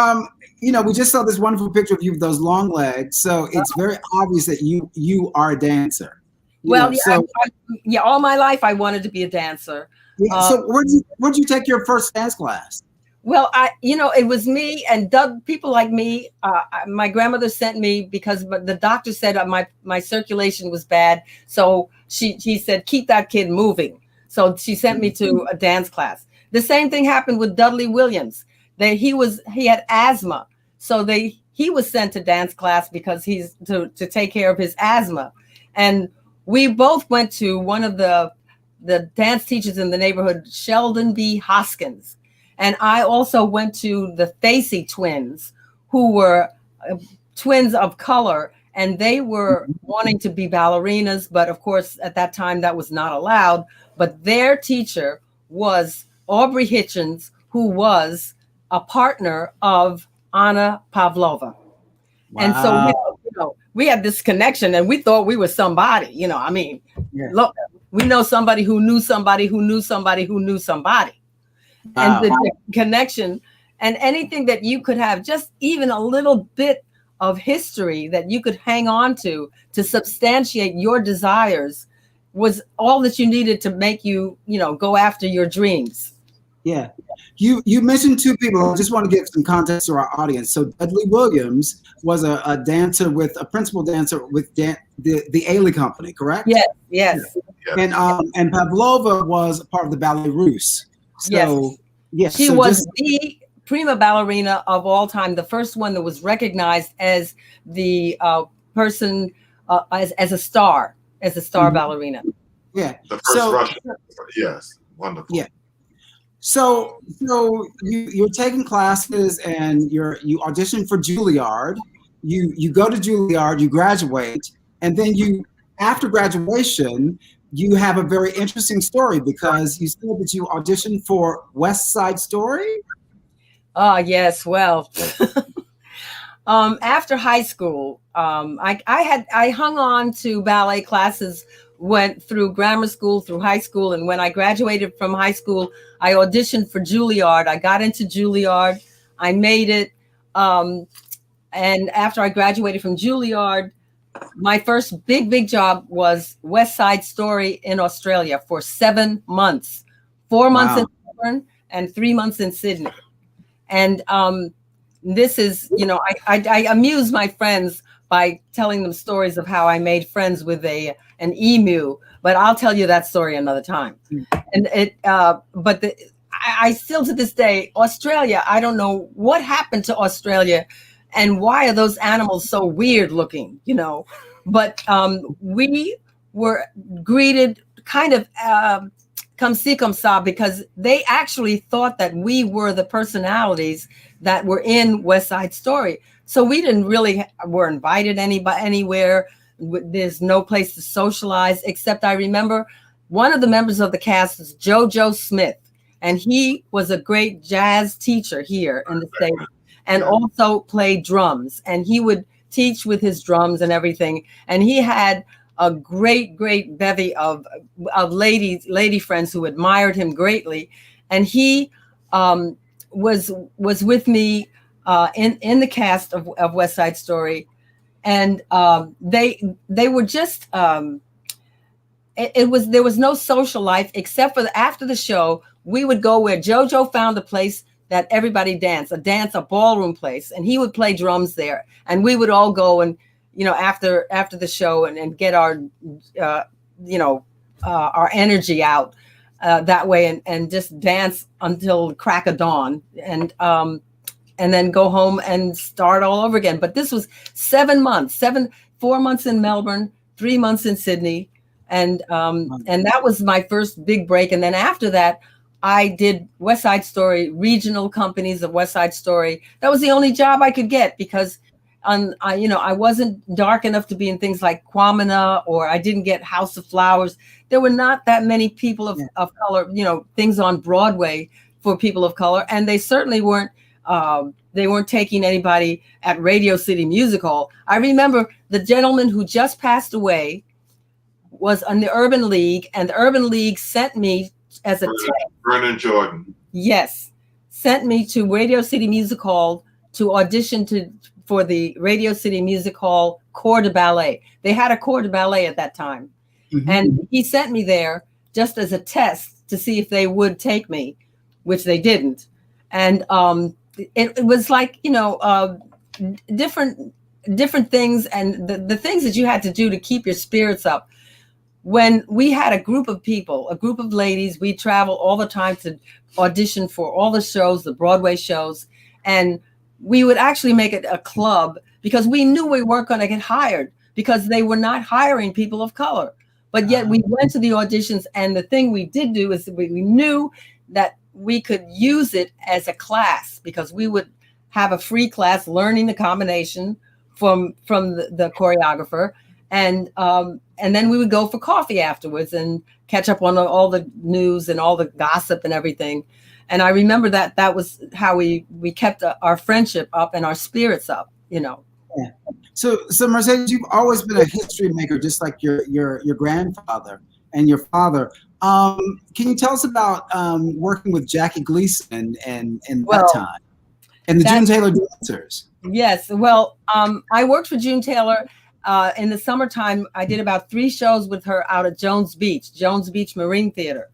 we just saw this wonderful picture of you with those long legs. So it's very obvious that you are a dancer. All my life I wanted to be a dancer. So where'd you take your first dance class? Well, it was me and people like me. My grandmother sent me because the doctor said my circulation was bad. So she said, keep that kid moving. So she sent me to a dance class. The same thing happened with Dudley Williams. He had asthma. So he was sent to dance class because he's to take care of his asthma. And we both went to one of the dance teachers in the neighborhood, Sheldon B. Hoskins. And I also went to the Thacey twins, who were twins of color, and they were wanting to be ballerinas. But of course, at that time, that was not allowed. But their teacher was Aubrey Hitchens, who was a partner of Anna Pavlova. Wow. And so, we had this connection and we thought we were somebody, look, we know somebody who knew somebody who knew somebody who knew somebody. Wow. And the connection and anything that you could have, just even a little bit of history that you could hang on to substantiate your desires was all that you needed to make you, go after your dreams. Yeah. You mentioned two people. I just want to give some context to our audience. So Dudley Williams was a dancer a principal dancer with the Ailey Company, correct? Yes. And Pavlova was a part of the Ballet Russe. So, yes. She was the prima ballerina of all time, the first one that was recognized as the person as a star ballerina. Yeah. The first Russian. Yes. Wonderful. Yeah. So you're taking classes and you audition for Juilliard. You go to Juilliard, you graduate, and then after graduation, you have a very interesting story because you said that you auditioned for West Side Story. Oh yes, well, After high school, I hung on to ballet classes, went through grammar school, through high school. And when I graduated from high school, I auditioned for Juilliard. I got into Juilliard. I made it. And after I graduated from Juilliard, my first big job was West Side Story in Australia for 7 months, 4 months in Melbourne and 3 months in Sydney. And this is, I amuse my friends by telling them stories of how I made friends with an emu, but I'll tell you that story another time. And I still to this day, Australia, I don't know what happened to Australia and why are those animals so weird looking, but we were greeted kind of comme ci, comme ça, because they actually thought that we were the personalities that were in West Side Story. So we didn't really were invited anywhere. There's no place to socialize, except I remember one of the members of the cast was JoJo Smith, and he was a great jazz teacher here in the States and also played drums, and he would teach with his drums and everything. And he had a great bevy of lady friends who admired him greatly. And he was with me in the cast of West Side Story. And they were just, there was no social life except for after the show, we would go where JoJo found a place that everybody danced, a ballroom place, and he would play drums there. And we would all go and, after the show and get our, our energy out that way and just dance until crack of dawn and then go home and start all over again. But this was 7 months, 4 months in Melbourne, 3 months in Sydney. And that was my first big break. And then after that, I did West Side Story, regional companies of West Side Story. That was the only job I could get because I wasn't dark enough to be in things like Kwamina, or I didn't get House of Flowers. There were not that many people of color, things on Broadway for people of color. And they certainly weren't taking anybody at Radio City Music Hall. I remember the gentleman who just passed away was on the Urban League, and the Urban League sent me as a tech. Vernon Jordan. Yes. Sent me to Radio City Music Hall to audition for the Radio City Music Hall Corps de Ballet. They had a Corps de Ballet at that time. Mm-hmm. And he sent me there just as a test to see if they would take me, which they didn't. And it was like, different things, and the things that you had to do to keep your spirits up. When we had a group of people, a group of ladies, we travel all the time to audition for all the shows, the Broadway shows. And we would actually make it a club because we knew we weren't going to get hired because they were not hiring people of color. But yet we went to the auditions. And the thing we did do is we knew that we could use it as a class because we would have a free class learning the combination from the choreographer. And then we would go for coffee afterwards and catch up on all the news and all the gossip and everything. And I remember that was how we kept our friendship up and our spirits up, Yeah. So Mercedes, you've always been a history maker, just like your grandfather and your father. Can you tell us about working with Jackie Gleason and that time and the June Taylor dancers? Yes. Well, I worked for June Taylor. In the summertime, I did about 3 shows with her out at Jones Beach Marine Theater.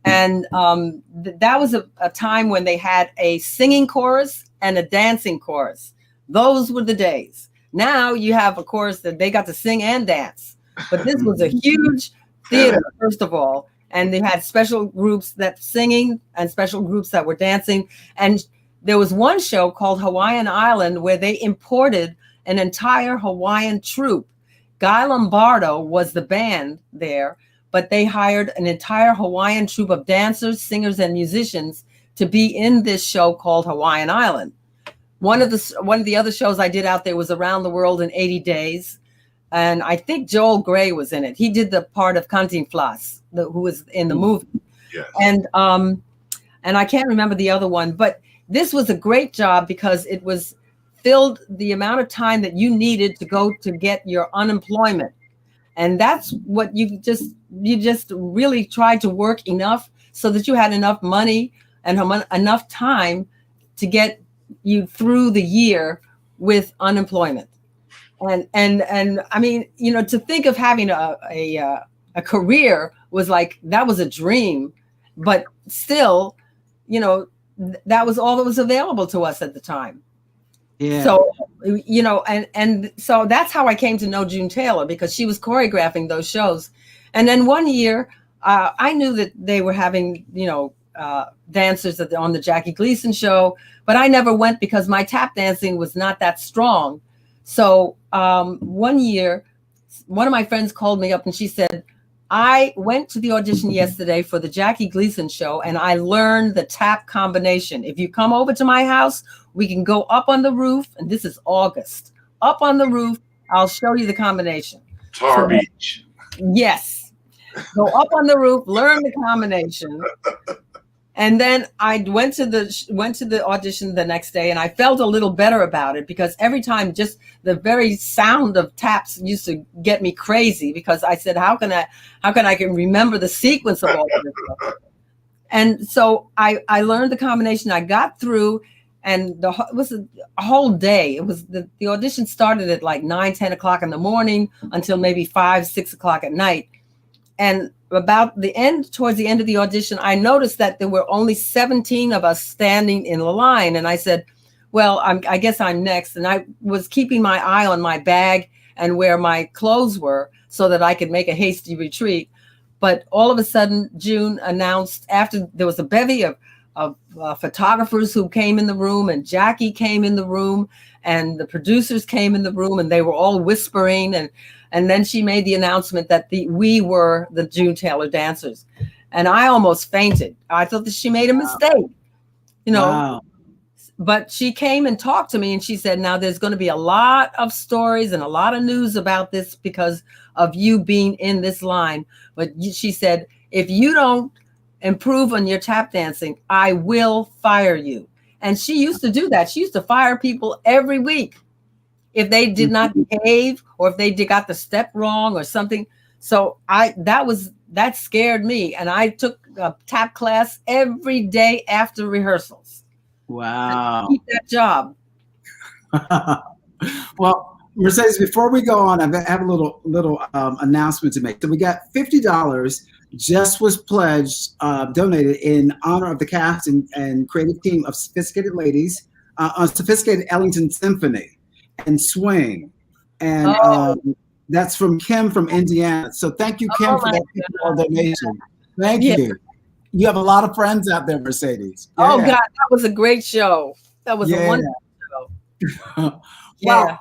And that was a time when they had a singing chorus and a dancing chorus. Those were the days. Now you have a chorus that they got to sing and dance. But this was a huge theater, first of all. And they had special groups that singing and special groups that were dancing. And there was one show called Hawaiian Island where they imported an entire Hawaiian troupe. Guy Lombardo was the band there, but they hired an entire Hawaiian troupe of dancers, singers, and musicians to be in this show called Hawaiian Island. One of the other shows I did out there was Around the World in 80 Days. And I think Joel Grey was in it. He did the part of Cantinflas, who was in the movie. Yes. And I can't remember the other one, but this was a great job because it was filled the amount of time that you needed to go to get your unemployment. And that's what you just really tried to work enough so that you had enough money and enough time to get you through the year with unemployment. And I mean, you know, to think of having a career was like, that was a dream, but still, you know, that was all that was available to us at the time. Yeah. So, you know, and so that's how I came to know June Taylor, because she was choreographing those shows. And then one year, I knew that they were having, you know, dancers on the Jackie Gleason show, but I never went because my tap dancing was not that strong. So one year, one of my friends called me up and she said, I went to the audition yesterday for the Jackie Gleason show and I learned the tap combination. If you come over to my house, we can go up on the roof, and this is August. Up on the roof, I'll show you the combination. Tar Beach. Yes. Go up on the roof, learn the combination. And then I went to the audition the next day, and I felt a little better about it, because every time just the very sound of taps used to get me crazy, because I said, how can I remember the sequence of all of this stuff? And so I learned the combination. I got through, and it was a whole day. It was the audition started at like 9, 10 o'clock in the morning until maybe 5, 6 o'clock at night. And towards the end of the audition, I noticed that there were only 17 of us standing in the line. And I said, well, I guess I'm next. And I was keeping my eye on my bag and where my clothes were so that I could make a hasty retreat. But all of a sudden, June announced, after there was a bevy of photographers who came in the room, and Jackie came in the room, and the producers came in the room, and they were all whispering. And then she made the announcement that we were the June Taylor dancers. And I almost fainted. I thought that she made a mistake, you know. Wow. But she came and talked to me, and she said, now there's going to be a lot of stories and a lot of news about this because of you being in this line. But she said, if you don't improve on your tap dancing, I will fire you. And she used to do that. She used to fire people every week if they did not behave, or if they got the step wrong or something. So that scared me. And I took a tap class every day after rehearsals. Wow. Keep that job. Well, Mercedes, before we go on, I have a little announcement to make. So we got $50 just was pledged, donated in honor of the cast and creative team of Sophisticated Ladies, on Sophisticated Ellington Symphony and Swing. And that's from Kim from Indiana. So thank you, Kim, for that $50 donation. Thank you. You have a lot of friends out there, Mercedes. Yeah. Oh, God, that was a great show. That was a wonderful show. Wow.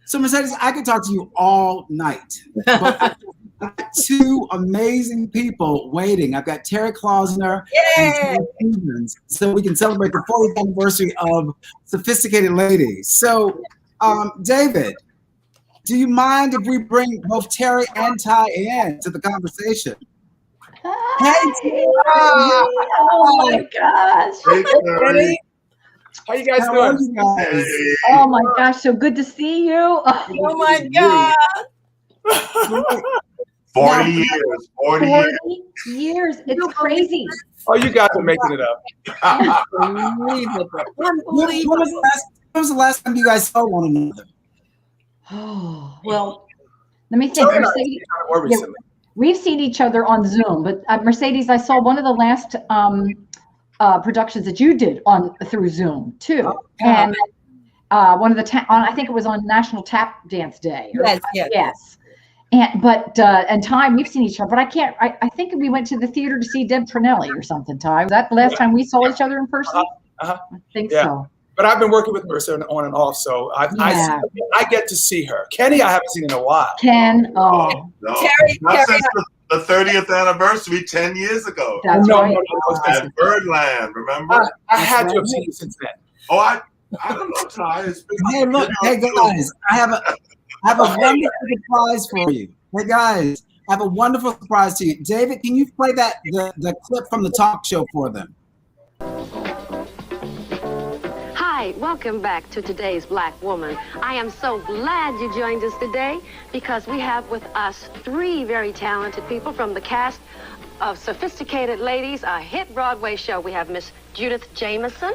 So, Mercedes, I could talk to you all night. But I got two amazing people waiting. I've got Teri Klausner and Teri Stevens, so we can celebrate the 40th anniversary of Sophisticated Ladies. So, David, do you mind if we bring both Teri and Ty in to the conversation? Hey, oh my gosh. Hey, Teri. How you guys How doing? are you guys? Oh my gosh, so good to see you. Oh my God. 40 years. 40 years. 40 years. It's crazy. Oh, you guys are making it up. Unbelievable. When Unbelievable. was the last time you guys saw one another? Oh, well, let me think. Mercedes, More recently. we've seen each other on Zoom, but Mercedes, I saw one of the last productions that you did through Zoom too, and one of the I think it was on National Tap Dance Day. Yes. And Ty, we've seen each other, but I think we went to the theater to see Deb Trinelli or something. Ty, was that the last time we saw each other in person? I think so. But I've been working with Mercer on and off, so I get to see her. Kenny, I haven't seen in a while. Ken, No. Teri, Not since the 30th anniversary 10 years ago. that's right. At Birdland, remember? I had to have seen you since then. Oh, I don't know, Ty. It's been, Hey, look, hey guys, I have a wonderful surprise for you. Hey guys, I have a wonderful surprise to you. David, can you play the clip from the talk show for them? Hi, right, welcome back to today's Black Woman. I am so glad you joined us today because we have with us 3 very talented people from the cast of Sophisticated Ladies, a hit Broadway show. We have Miss Judith Jamison,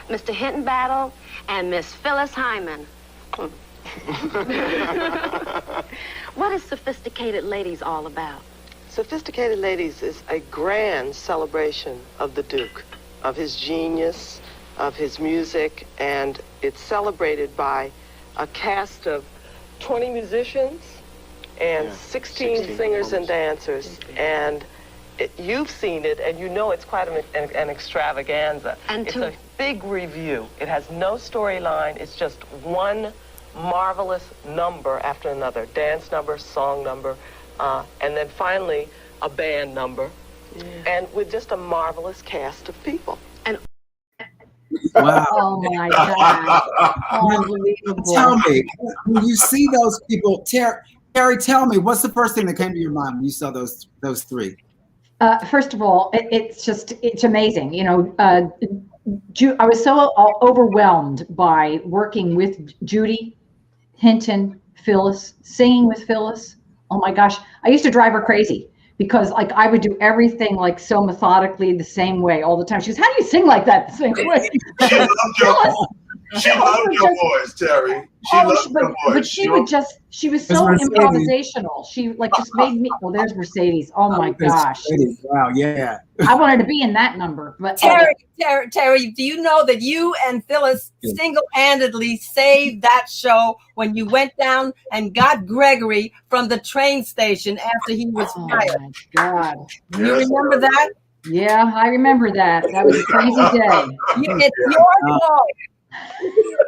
Mr. Hinton Battle, and Miss Phyllis Hyman. What is Sophisticated Ladies all about? Sophisticated Ladies is a grand celebration of the Duke, of his genius, of his music, and it's celebrated by a cast of 20 musicians and 16 singers and dancers. And you've seen it, and you know it's quite an extravaganza. And it's a big review. It has no storyline. It's just one marvelous number after another. Dance number, song number, and then finally a band number. Yeah. And with just a marvelous cast of people. And wow. Oh my God. Unbelievable. Tell me, when you see those people, Teri, tell me, what's the first thing that came to your mind when you saw those 3? First of all, it's amazing. You know, I was so overwhelmed by working with Judy, Hinton, Phyllis, singing with Phyllis. Oh my gosh, I used to drive her crazy because like I would do everything like so methodically the same way all the time. She goes, "How do you sing like that the same way?" She loved your voice, Teri. She loved your voice. But she was so improvisational. She like just made me, well, there's Mercedes. Oh my gosh. Wow, yeah. I wanted to be in that number. But Teri, do you know that you and Phyllis single-handedly saved that show when you went down and got Gregory from the train station after he was fired? Oh my God. You remember that? Yeah, I remember that. That was a crazy day. It's your fault.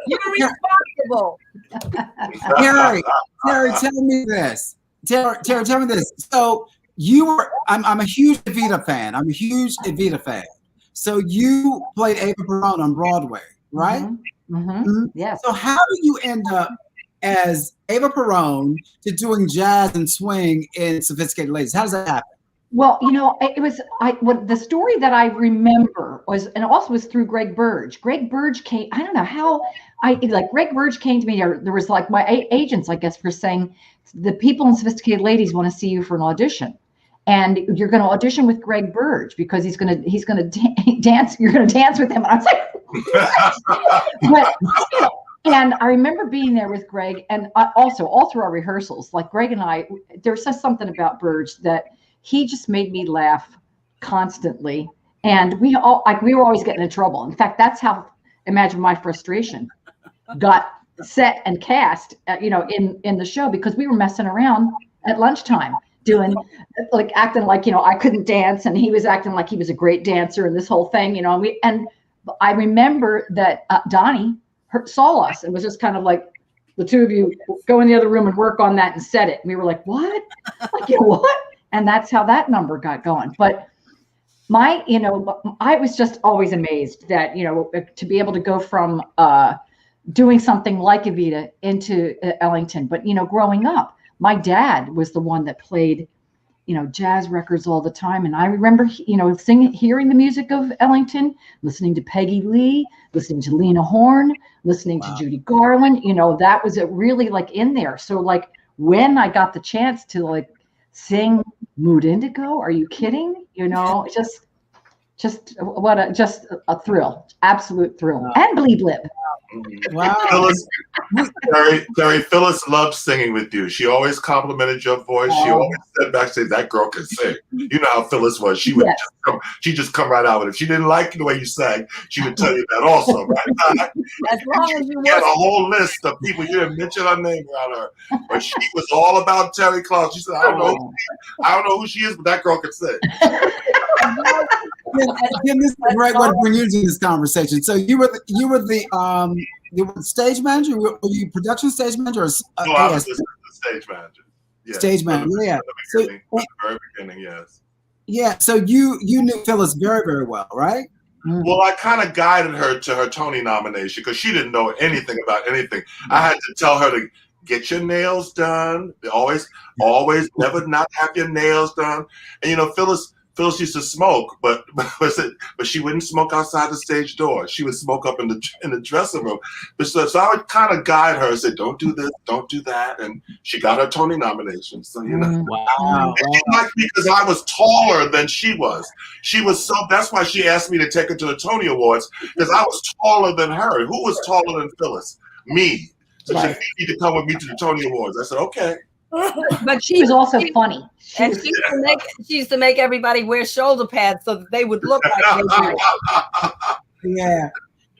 You're responsible. Teri, tell me this. Teri, tell me this. So I'm a huge Evita fan. So you played Ava Perón on Broadway, right? Mm-hmm. Mm-hmm. Yes. So how do you end up as Ava Perón to doing jazz and swing in Sophisticated Ladies? How does that happen? Well, you know, the story that I remember was, and also was through Greg Burge. Greg Burge came, I don't know how, Greg Burge came to me, or there was like my agents, I guess, for saying, the people in Sophisticated Ladies want to see you for an audition. And you're going to audition with Greg Burge because he's going to dance, you're going to dance with him. And I was like, but, you know, and I remember being there with Greg, and also all through our rehearsals, like Greg and I, there was just something about Burge that he just made me laugh constantly. And we were always getting in trouble. In fact, that's how, imagine my frustration got set and cast, in the show, because we were messing around at lunchtime doing acting like, I couldn't dance, and he was acting like he was a great dancer, and this whole thing, and I remember that Donnie saw us and was just kind of like, the two of you go in the other room and work on that and set it. And we were like, what? What? And that's how that number got going. But I was just always amazed that, to be able to go from doing something like Evita into Ellington. But, growing up, my dad was the one that played, jazz records all the time. And I remember, hearing the music of Ellington, listening to Peggy Lee, listening to Lena Horne, listening to Judy Garland, that was really in there. So when I got the chance to sing Mood Indigo, are you kidding? Just a thrill, absolute thrill. And Bleep Lip. Wow. Teri, Phyllis loved singing with you. She always complimented your voice. She always said backstage, that girl can sing. You know how Phyllis was. She would just come right out with it. If she didn't like the way you sang, she would tell you that also, right? As long as you had a whole list of people. You didn't mention her name around her. But she was all about Teri Klausner. She said, I don't know who she is, but that girl can sing. Kim, this is a great way to bring you into this conversation. So you were the stage manager? Were you production stage manager? No, I was the stage manager. Yes. Stage manager, yeah. From the very beginning, yes. Yeah, so you knew Phyllis very, very well, right? Well, I kind of guided her to her Tony nomination because she didn't know anything about anything. I had to tell her to get your nails done. Always never not have your nails done. And Phyllis Phyllis used to smoke, but she wouldn't smoke outside the stage door. She would smoke up in the dressing room. But so I would kind of guide her and say, "Don't do this, don't do that." And she got her Tony nomination. So Wow. She liked me because I was taller than she was. She was so. That's why she asked me to take her to the Tony Awards, because I was taller than her. Who was taller than Phyllis? Me. So she need to come with me to the Tony Awards. I said, okay. But she was also funny. She used to make everybody wear shoulder pads so that they would look like they do. Yeah.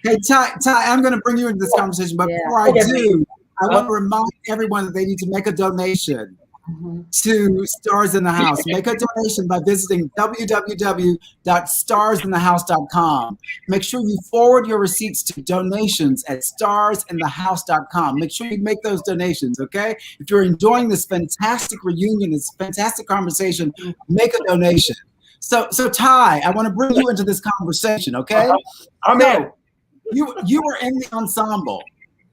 Hey, Ty, I'm going to bring you into this conversation, but before I do, I want to remind everyone that they need to make a donation to Stars in the House. Make a donation by visiting www.starsinthehouse.com. Make sure you forward your receipts to donations at starsinthehouse.com. Make sure you make those donations, okay? If you're enjoying this fantastic reunion, this fantastic conversation, make a donation. So Ty, I want to bring you into this conversation, okay? I'm in. You were in the ensemble.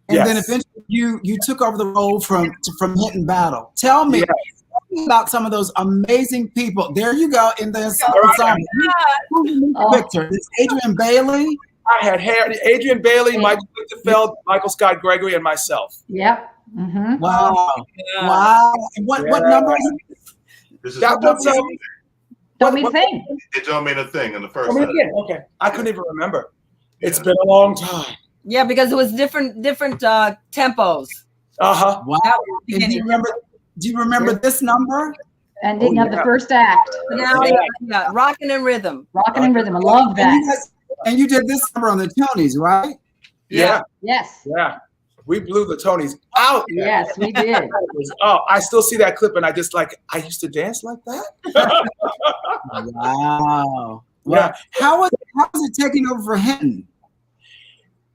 And then eventually you took over the role from Hinton Battle. Tell me about some of those amazing people. There you go in the ensemble. Victor, it's Adrian Bailey. I had Adrian Bailey, Michael Lichtenfeld, Michael Scott Gregory, and myself. Yep. Wow. Wow. And what number is it? This is Don't mean a thing. It don't mean a thing in the first. Okay. I couldn't even remember. It's been a long time. Yeah, because it was different tempos. Wow. And do you remember this number? Ending of the first act. Finale, Rockin' and Rhythm. Rockin' and Rhythm. I love that. And you did this number on the Tonys, right? Yeah. Yes. Yeah. We blew the Tonys out. Yes, we did. I still see that clip, and I just I used to dance like that. Wow. Yeah. How was it taking over for Hinton?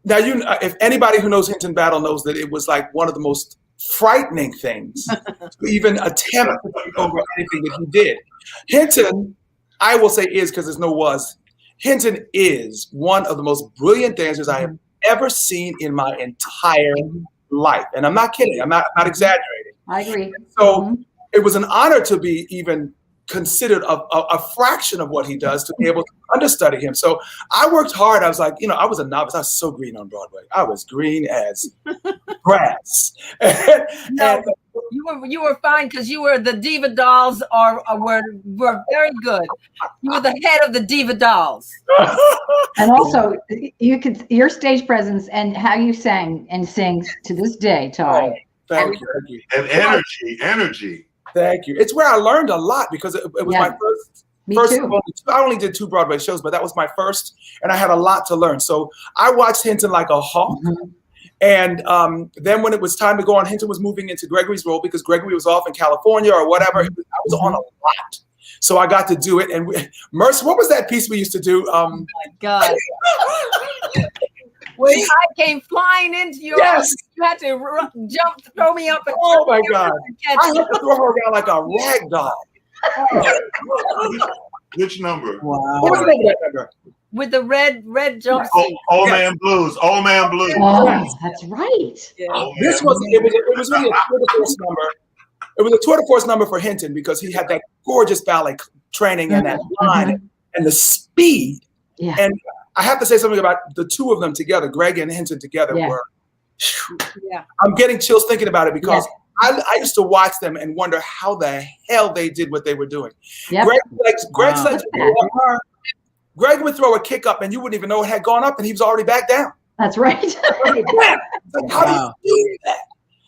Now, if anybody who knows Hinton Battle knows that it was like one of the most frightening things to even attempt to take over anything that he did. Hinton, I will say is because there's no was. Hinton is one of the most brilliant dancers I have ever seen in my entire life. And I'm not kidding. I'm not exaggerating. I agree. So it was an honor to be even considered a fraction of what he does, to be able to understudy him. So I worked hard. I was like, I was a novice. I was so green on Broadway. I was green as grass. and you were fine because you were the Diva Dolls were very good. You were the head of the Diva Dolls. And also your stage presence and how you sang and sing to this day, Ty. Thank you. And energy. Thank you. It's where I learned a lot because it was my first. I only did 2 Broadway shows, but that was my first, and I had a lot to learn. So I watched Hinton like a hawk. And then when it was time to go on, Hinton was moving into Gregory's role because Gregory was off in California or whatever. I was on a lot. So I got to do it. And Mercy, what was that piece we used to do? Oh my God. When I came flying into your office, you had to jump, throw me up. And oh my God. I had to throw her around like a rag doll. Which number? Wow. What was the name of that number? With the red jumpsuit. Old Man Blues. Old Man Blues. Oh, that's right. Yeah. It was really a tour de force number. It was a tour de force number for Hinton because he had that gorgeous ballet training and that line and the speed. Yeah. And I have to say something about the 2 of them together, Greg and Hinton together were. I'm getting chills thinking about it because I used to watch them and wonder how the hell they did what they were doing. Yep. Greg would throw a kick up and you wouldn't even know it had gone up and he was already back down. That's right. Like, how do you do that?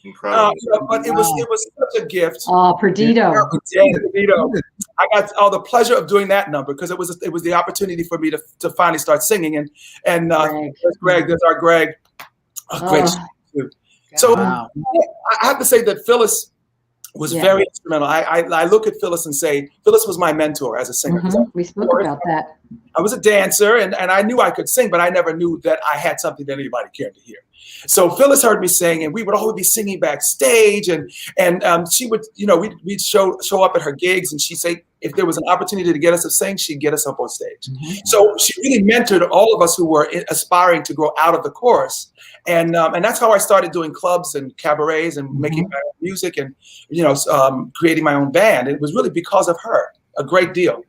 Incredible. But it was such a gift. Oh, Perdido. Perdido. I got all the pleasure of doing that number because it was the opportunity for me to finally start singing. And there's our Greg. Oh, great. So I have to say that Phyllis was very instrumental. I look at Phyllis and say, Phyllis was my mentor as a singer. We spoke about that. I was a dancer and I knew I could sing, but I never knew that I had something that anybody cared to hear. So Phyllis heard me sing and we would always be singing backstage and she would, we'd show up at her gigs and she'd say, if there was an opportunity to get us to sing, she'd get us up on stage. So she really mentored all of us who were aspiring to grow out of the chorus. And that's how I started doing clubs and cabarets and making my own music and, creating my own band. It was really because of her, a great deal.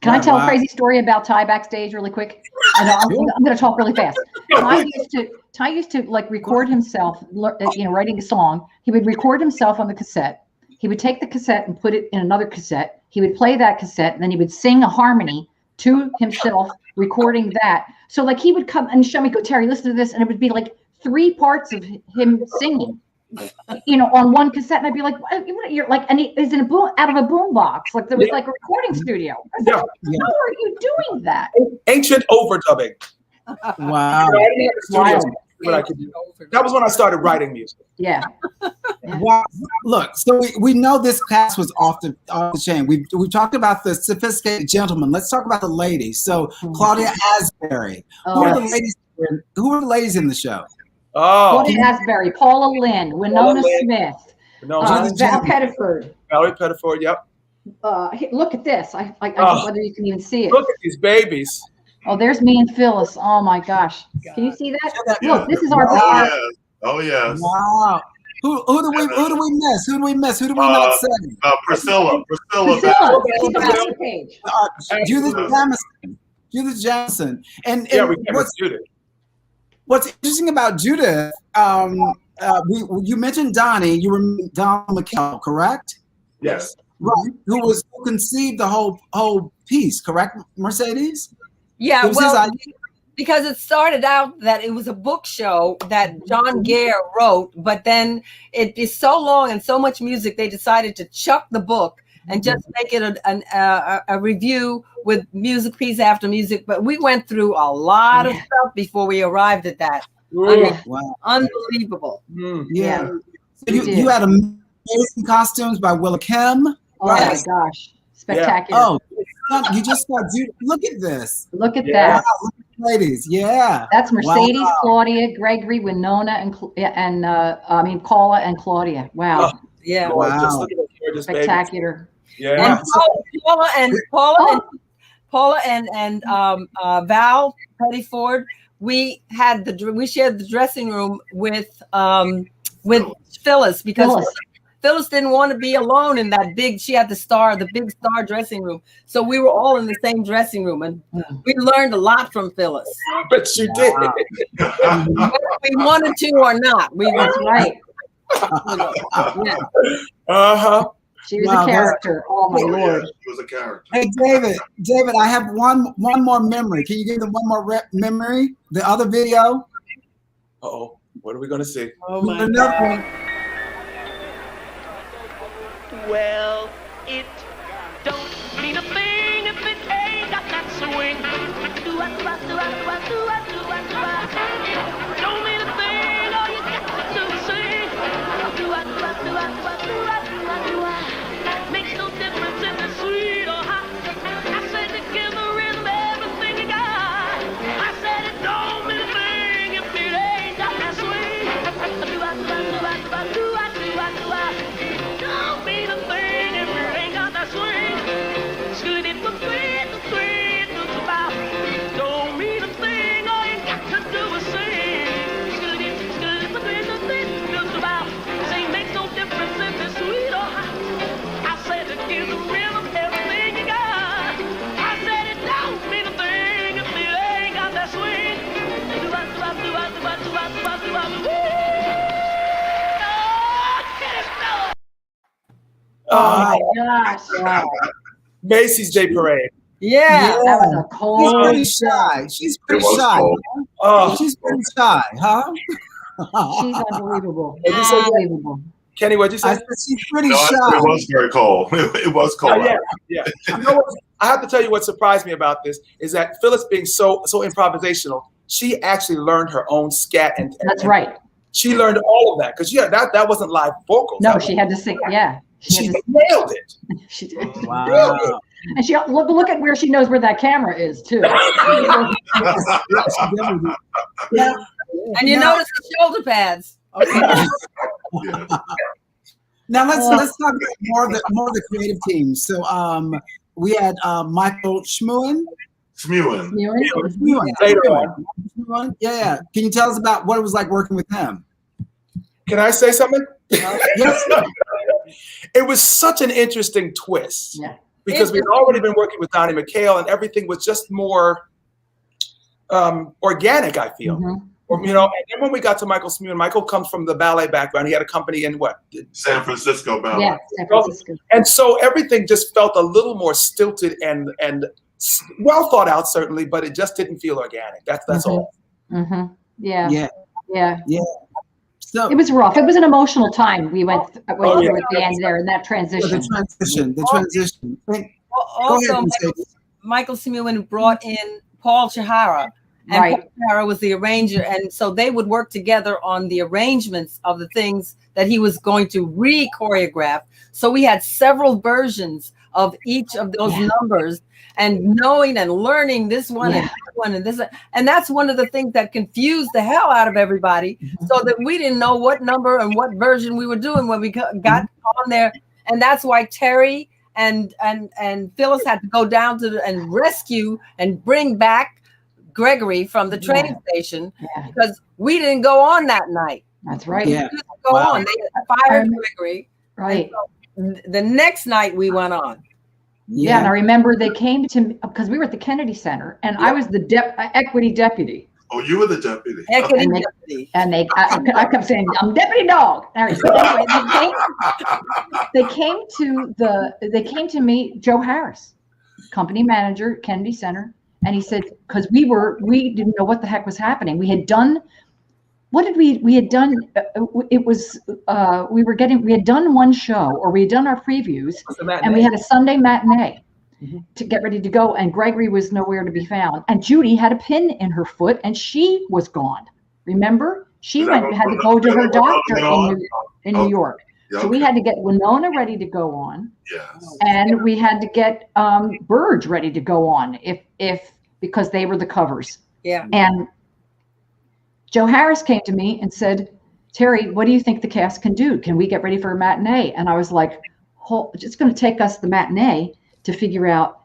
Can I tell a crazy story about Ty backstage really quick? And I'm going to talk really fast. Ty used to like record himself, writing a song. He would record himself on the cassette. He would take the cassette and put it in another cassette. He would play that cassette, and then he would sing a harmony to himself, recording that. So like he would come and show me, go, Teri, listen to this, and it would be like 3 parts of him singing, on one cassette, and I'd be like, what, you're like, and he's in out of a boom box, like there was like a recording studio. I was like, how are you doing that? Ancient overdubbing. Wow. What I could do. That was when I started writing music. Yeah. Wow. Look, so we know this cast was off the chain. We talked about the sophisticated gentlemen. Let's talk about the ladies. So Claudia Asbury. Who are the ladies in the show? Claudia Asbury, Paula Lynn, Winona Smith, Val Pettiford. Valerie Pettiford, yep. Look at this. I don't know whether you can even see it. Look at these babies. Oh, there's me and Phyllis. Oh my gosh. Can you see that? Look, this is our Oh yes. Wow. Who do we miss? Who do we miss? Who do we not say? Priscilla. She's on the page. Judith Jamison. And we what's Judith? What's interesting about Judith, you mentioned Donnie, you were Don McKell, correct? Yes. Right. Who conceived the whole piece, correct, Mercedes? Yeah, well, because it started out that it was a book show that John Greer wrote, but then it is so long and so much music, they decided to chuck the book and just make it a review with music piece after music. But we went through a lot of stuff before we arrived at that. Unbelievable. Yeah. So you had amazing costumes by Willa Kim. Oh my gosh. Spectacular. Oh, you just got Judith. Look at this. Look at that. Wow, look at the ladies. Yeah. That's Mercedes, Claudia, Gregory, Winona, and Paula and Claudia. Wow. Yeah. Wow. Just look at the gorgeous Spectacular. Babies. Yeah. And Paula and Val Pettiford, we shared the dressing room with Phyllis because Phyllis didn't want to be alone in that she had the big star dressing room. So we were all in the same dressing room, and we learned a lot from Phyllis. But you did. Whether we wanted to or not. That's right. She was a character. Oh my Lord. She was a character. Hey, David, I have one more memory. Can you give them one more memory? The other video? Uh-oh. What are we going to see? Oh, my God. Well, it don't mean a thing if it ain't got that swing. Don't mean a thing, all you got to do is sing. Makes no difference if it's sweet or hot. I said to give the rhythm everything you got. I said it don't mean a thing if it ain't got that swing. Don't mean a thing if it ain't got that swing. Don't mean a thing, all you got to do is sing. Sing makes no difference if it's sweet or hot. I said to give the rhythm everything you got. I said it don't mean a thing if it ain't got that swing. Oh my gosh. Wow. Macy's Day Parade. Yeah. That was a cold. She's pretty shy. She's pretty shy. Oh. She's pretty shy, huh? She's unbelievable. Unbelievable. Kenny, what'd you say? I said she's pretty No, shy. it was very cold. It was cold. Yeah. You know what? I have to tell you what surprised me about this is that Phyllis being so improvisational, she actually learned her own scat and That's right. She learned all of that because that wasn't live vocals. No, she had to sing. Yeah. She nailed it. She did. Wow. And she look at where she knows where that camera is too. Yeah. And you notice the shoulder pads. Okay. Now let's talk about more of the creative teams. So we had Michael Schmuen. Later on. Yeah. Can you tell us about what it was like working with him? Can I say something? Yes. It was such an interesting twist. Yeah. because we'd already been working with Donnie McHale, and everything was just more organic, I feel. Or, and then when we got to Michael Smuin, Michael comes from the ballet background. He had a company in San Francisco Ballet. Yeah, San Francisco. And so everything just felt a little more stilted and well thought out, certainly, but it just didn't feel organic. That's all. Yeah. So it was rough. It was an emotional time. We went through at the end there, and that transition. The transition. Also, Michael Smuin brought in Paul Chihara. And Paul Chihara was the arranger, and so they would work together on the arrangements of the things that he was going to re-choreograph. So we had several versions of each of those numbers, and knowing and learning this one and that one and this, and that's one of the things that confused the hell out of everybody, so that we didn't know what number and what version we were doing when we got on there, and that's why Teri and Phyllis had to go down and rescue and bring back Gregory from the train station because we didn't go on that night. That's right. We didn't go on. They fired Gregory. Right. So the next night we went on. Yeah, and I remember they came to me because we were at the Kennedy Center, and I was the equity deputy. Oh, you were the deputy. Equity deputy. And I kept saying, "I'm deputy dog." So anyway, they came to me, Joe Harris, company manager, Kennedy Center. And he said, because we didn't know what the heck was happening. We had done, we had done one show, or we had done our previews, and we had a Sunday matinee to get ready to go. And Gregory was nowhere to be found. And Judy had a pin in her foot, and she was gone. Remember? She had to go to her doctor in New York. So we had to get Winona ready to go on, and we had to get Burge ready to go on because they were the covers. Yeah. And Joe Harris came to me and said, "Teri, what do you think the cast can do? Can we get ready for a matinee?" And I was like, "It's going to take us the matinee to figure out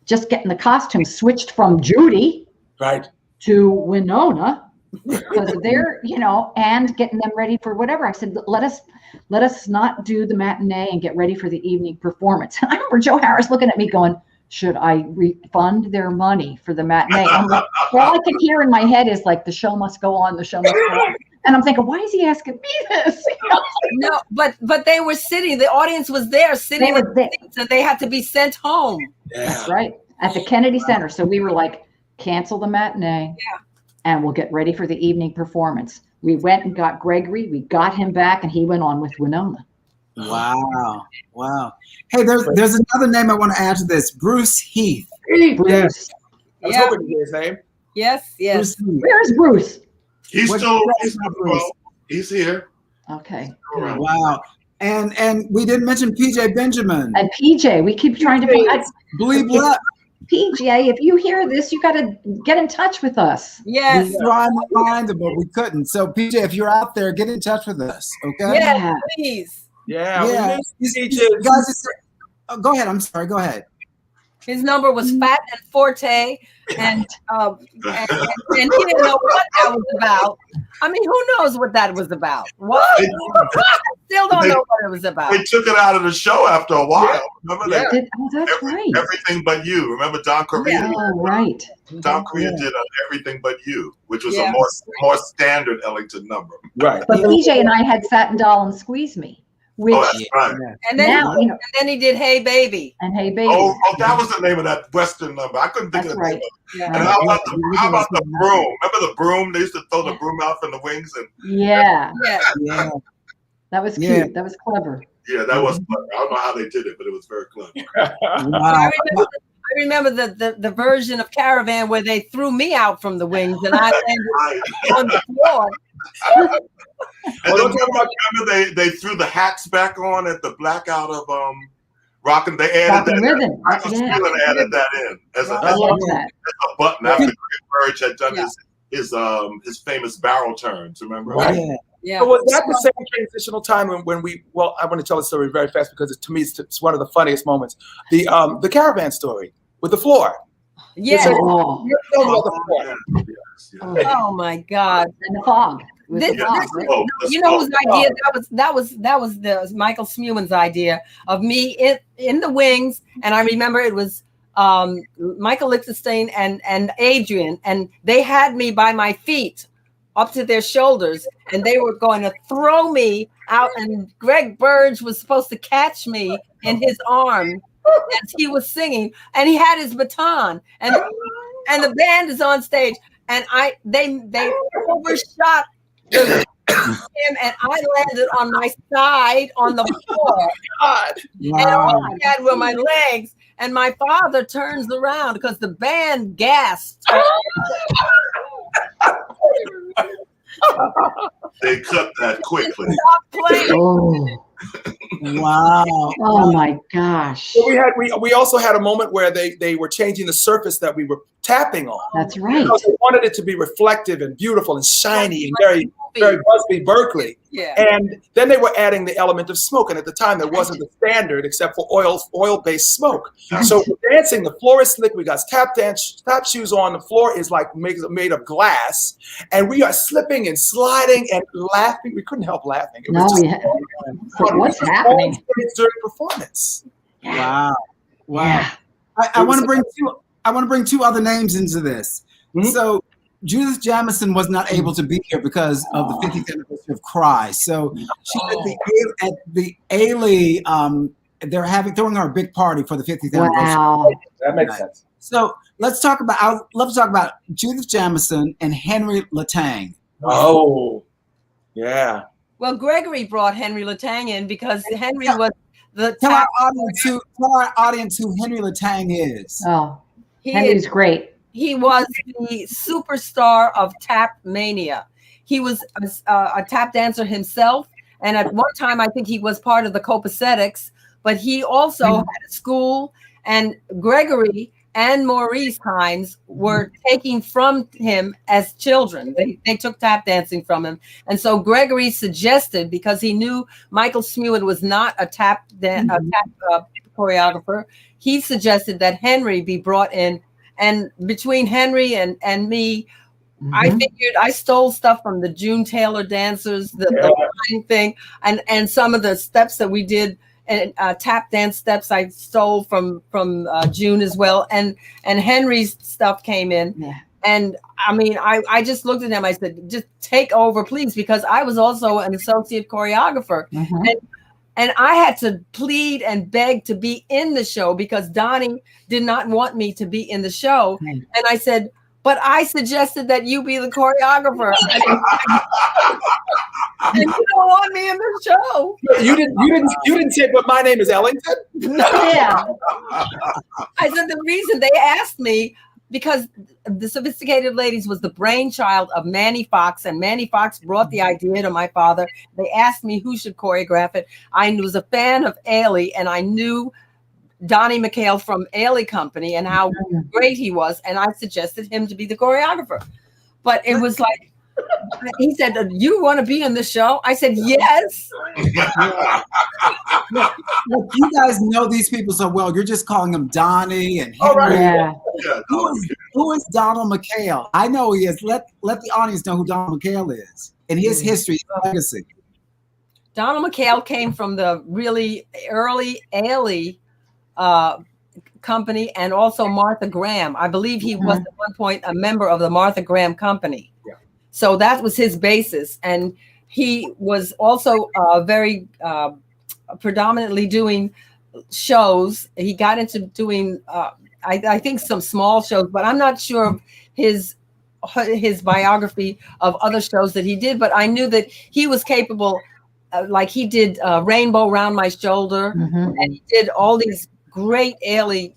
just getting the costumes switched from Judy to Winona." Because they're, and getting them ready for whatever. I said, let us not do the matinee and get ready for the evening performance. And I remember Joe Harris looking at me going, "Should I refund their money for the matinee?" I'm like, all I could hear in my head is like, the show must go on, the show must go on. And I'm thinking, why is he asking me this? No, but they were sitting, the audience was there sitting in the seats, and they had to be sent home. That's right. At the Kennedy Center. So we were like, cancel the matinee. And we'll get ready for the evening performance. We went and got Gregory. We got him back, and he went on with Winona. Wow. Hey, there's another name I want to add to this. Bruce Heath. Bruce. I was hoping to hear his name. Yes. Where's Bruce? He's here. Okay. Wow. And we didn't mention PJ Benjamin. And PJ, we keep trying to find Bleep. PJ, if you hear this, you got to get in touch with us. Yes. We tried to find him, but we couldn't. So, PJ, if you're out there, get in touch with us, okay? Yeah, please. Yeah. Guys, go ahead. I'm sorry. Go ahead. His number was Fat and Forte, and he didn't know what that was about. I mean, who knows what that was about? What? I still don't know what it was about. They took it out of the show after a while. Remember that? That's right. Everything But You. Remember Don Correa? Oh, right. Don Correa did Everything But You, which was a more standard Ellington number. Right. But PJ and I had Satin Doll and Squeeze Me. Which, and then he did Hey Baby. And Hey Baby. Oh, that was the name of that Western number. I couldn't think of the name of it. Yeah. And how about the broom? Remember the broom? They used to throw the broom out from the wings. Yeah. That was cute. Yeah. That was clever. Yeah, that was clever. I don't know how they did it, but it was very clever. I remember the version of Caravan where they threw me out from the wings and I landed on the floor. And then remember they threw the hats back on at the blackout of Rockin'. They added that. Rhythm. Michael Smuin added that in as a button after Erich had done his famous barrel turns. Remember? Right. Yeah. So was that the same transitional time when we? Well, I want to tell the story very fast because to me it's one of the funniest moments. The Caravan story with the floor. Yes. Oh, Oh my God. and the fog. With This, the fog, this- right? you know whose idea that was the Michael Smuman's idea of me in the wings, and I remember it was Michael Lichtenstein and Adrian, and they had me by my feet up to their shoulders, and they were going to throw me out, and Greg Burge was supposed to catch me in his arm as he was singing, and he had his baton, and the band is on stage, and they overshot him, and I landed on my side on the floor. And all I had were my legs, and my father turns around because the band gasped. They cut that quickly. Stop playing. Oh, Wow. oh my gosh. So we also had a moment where they were changing the surface that we were tapping on. That's right. Because they wanted it to be reflective and beautiful and shiny and very Busby Berkeley. Yeah. And then they were adding the element of smoke. And at the time, there wasn't the standard except for oil-based smoke. So we're dancing. The floor is slick. We got tap shoes on. The floor is like made of glass. And we are slipping and sliding and laughing. We couldn't help laughing. It was just What's happening? during performance. Wow. Wow. Yeah. I want to bring two other names into this. Mhm. So Judith Jamison was not able to be here because of the 50th anniversary of Cry. So she at the Ailey, they're throwing her a big party for the 50th anniversary. Wow. That makes sense. So let's talk about. I'd love to talk about Judith Jamison and Henry Latang. Oh, yeah. Well, Gregory brought Henry Latang in because Henry was the Tell tap. our audience who Henry Latang is. Oh, He Henry's is- great. He was the superstar of tap mania. He was a tap dancer himself, and at one time, I think he was part of the Copacetics. But he also had a school, and Gregory and Maurice Hines were taking from him as children. They took tap dancing from him, and so Gregory suggested, because he knew Michael Smuin was not a tap choreographer, he suggested that Henry be brought in. And between Henry and me, I figured I stole stuff from the June Taylor dancers, the line thing, and some of the steps that we did, and tap dance steps I stole from June as well. And Henry's stuff came in. Yeah. And I mean, I just looked at him. I said, just take over, please, because I was also an associate choreographer. And I had to plead and beg to be in the show because Donnie did not want me to be in the show. And I said, but I suggested that you be the choreographer. And you don't want me in the show. You didn't say, but my name is Ellington? Yeah. I said the reason they asked me, because the Sophisticated Ladies was the brainchild of Manny Fox, and Manny Fox brought the idea to my father. They asked me who should choreograph it. I was a fan of Ailey, and I knew Donnie McHale from Ailey Company and how great he was, and I suggested him to be the choreographer. But it was like, he said, you want to be in the show? I said, yes. Look, you guys know these people so well. You're just calling them Donnie and Henry. Yeah. Who is Donald McHale? I know he is. Let the audience know who Donald McHale is and his history, his legacy. Donald McHale came from the really early Ailey company, and also Martha Graham. I believe he was at one point a member of the Martha Graham company. Yeah. So that was his basis. And he was also very predominantly doing shows. He got into doing, I think, some small shows, but I'm not sure of his biography of other shows that he did. But I knew that he was capable, like he did Rainbow Round My Shoulder, and he did all these great Ailey.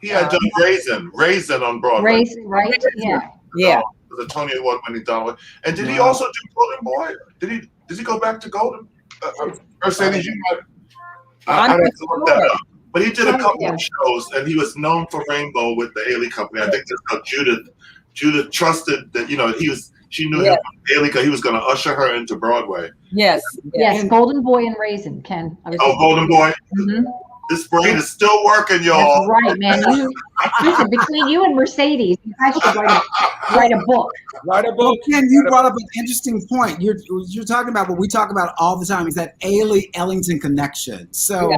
He had done Raisin on Broadway. Raisin, right? Yeah. Yeah. The Tony Award-winning Donald. And did he also do Golden Boy? Did he go back to Golden? Mercedes, you might. I have to look that up. But he did a couple of shows, and he was known for Rainbow with the Ailey Company. I think that's how Judith trusted that, she knew him from Ailey because he was going to usher her into Broadway. Yes. Yes. Golden Boy and Raisin, Ken. Golden Boy. This brain is still working, y'all. That's right, man. Listen, between you and Mercedes, you guys should write a book. Write a book. Well, Ken, you brought up an interesting point. You're talking about what we talk about all the time is that Ellington connection. So,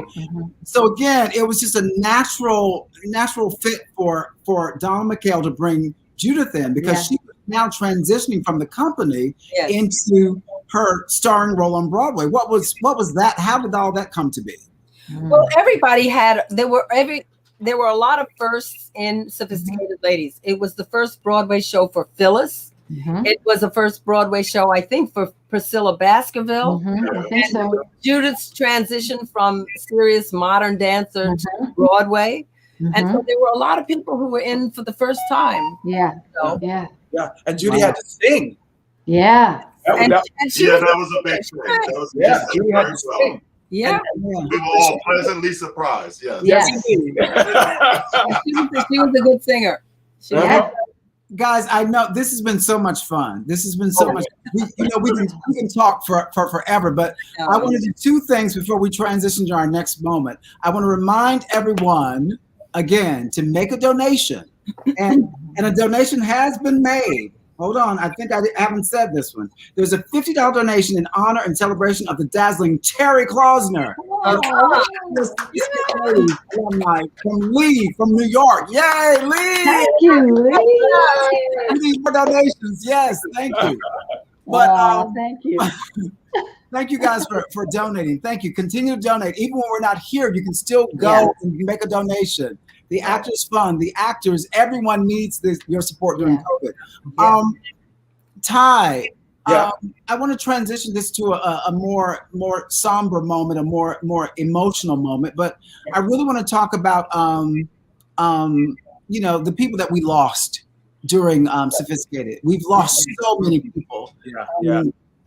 so again, it was just a natural fit for Donna McCall to bring Judith in because she was now transitioning from the company into her starring role on Broadway. What was that? How did all that come to be? Well, everybody had there were a lot of firsts in Sophisticated Ladies. It was the first Broadway show for Phyllis. It was the first Broadway show, I think, for Priscilla Baskerville. I think so. Judith's transition from serious modern dancer to Broadway. And so there were a lot of people who were in for the first time. Yeah. So. Yeah. And Judy had to sing. Yeah. That was a big thing. Judy had to sing. Yeah. We were all pleasantly surprised. Yes. Yes. Indeed. She was a good singer. Guys, I know this has been so much fun. This has been so much. We can talk for forever, but I want to do two things before we transition to our next moment. I want to remind everyone again to make a donation, and a donation has been made. Hold on, I think I haven't said this one. There's a $50 donation in honor and celebration of the dazzling Teri Klausner. Alumni from Lee, from New York. Yay, Lee! Thank you, Lee. We need more donations. Yes, thank you. But thank you. Thank you guys for donating. Thank you. Continue to donate. Even when we're not here, you can still go and make a donation. The Actors Fund, the actors, everyone needs your support during COVID. Ty, I want to transition this to a more somber moment, a more emotional moment. But I really want to talk about the people that we lost during Sophisticated. We've lost so many people.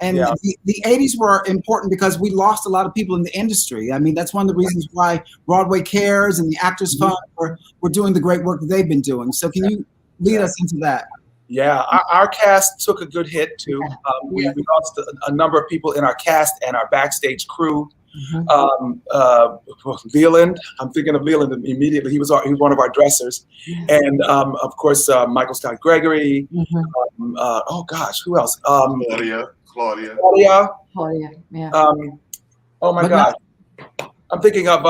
And the 80s were important because we lost a lot of people in the industry. I mean, that's one of the reasons why Broadway Cares and the Actors Fund were doing the great work that they've been doing. So can you lead us into that? Yeah, our cast took a good hit too. We lost a number of people in our cast and our backstage crew. Leland, I'm thinking of Leland immediately. He was one of our dressers, and of course Michael Scott Gregory. Oh gosh, who else? Claudia. Yeah. Oh my God. I'm thinking of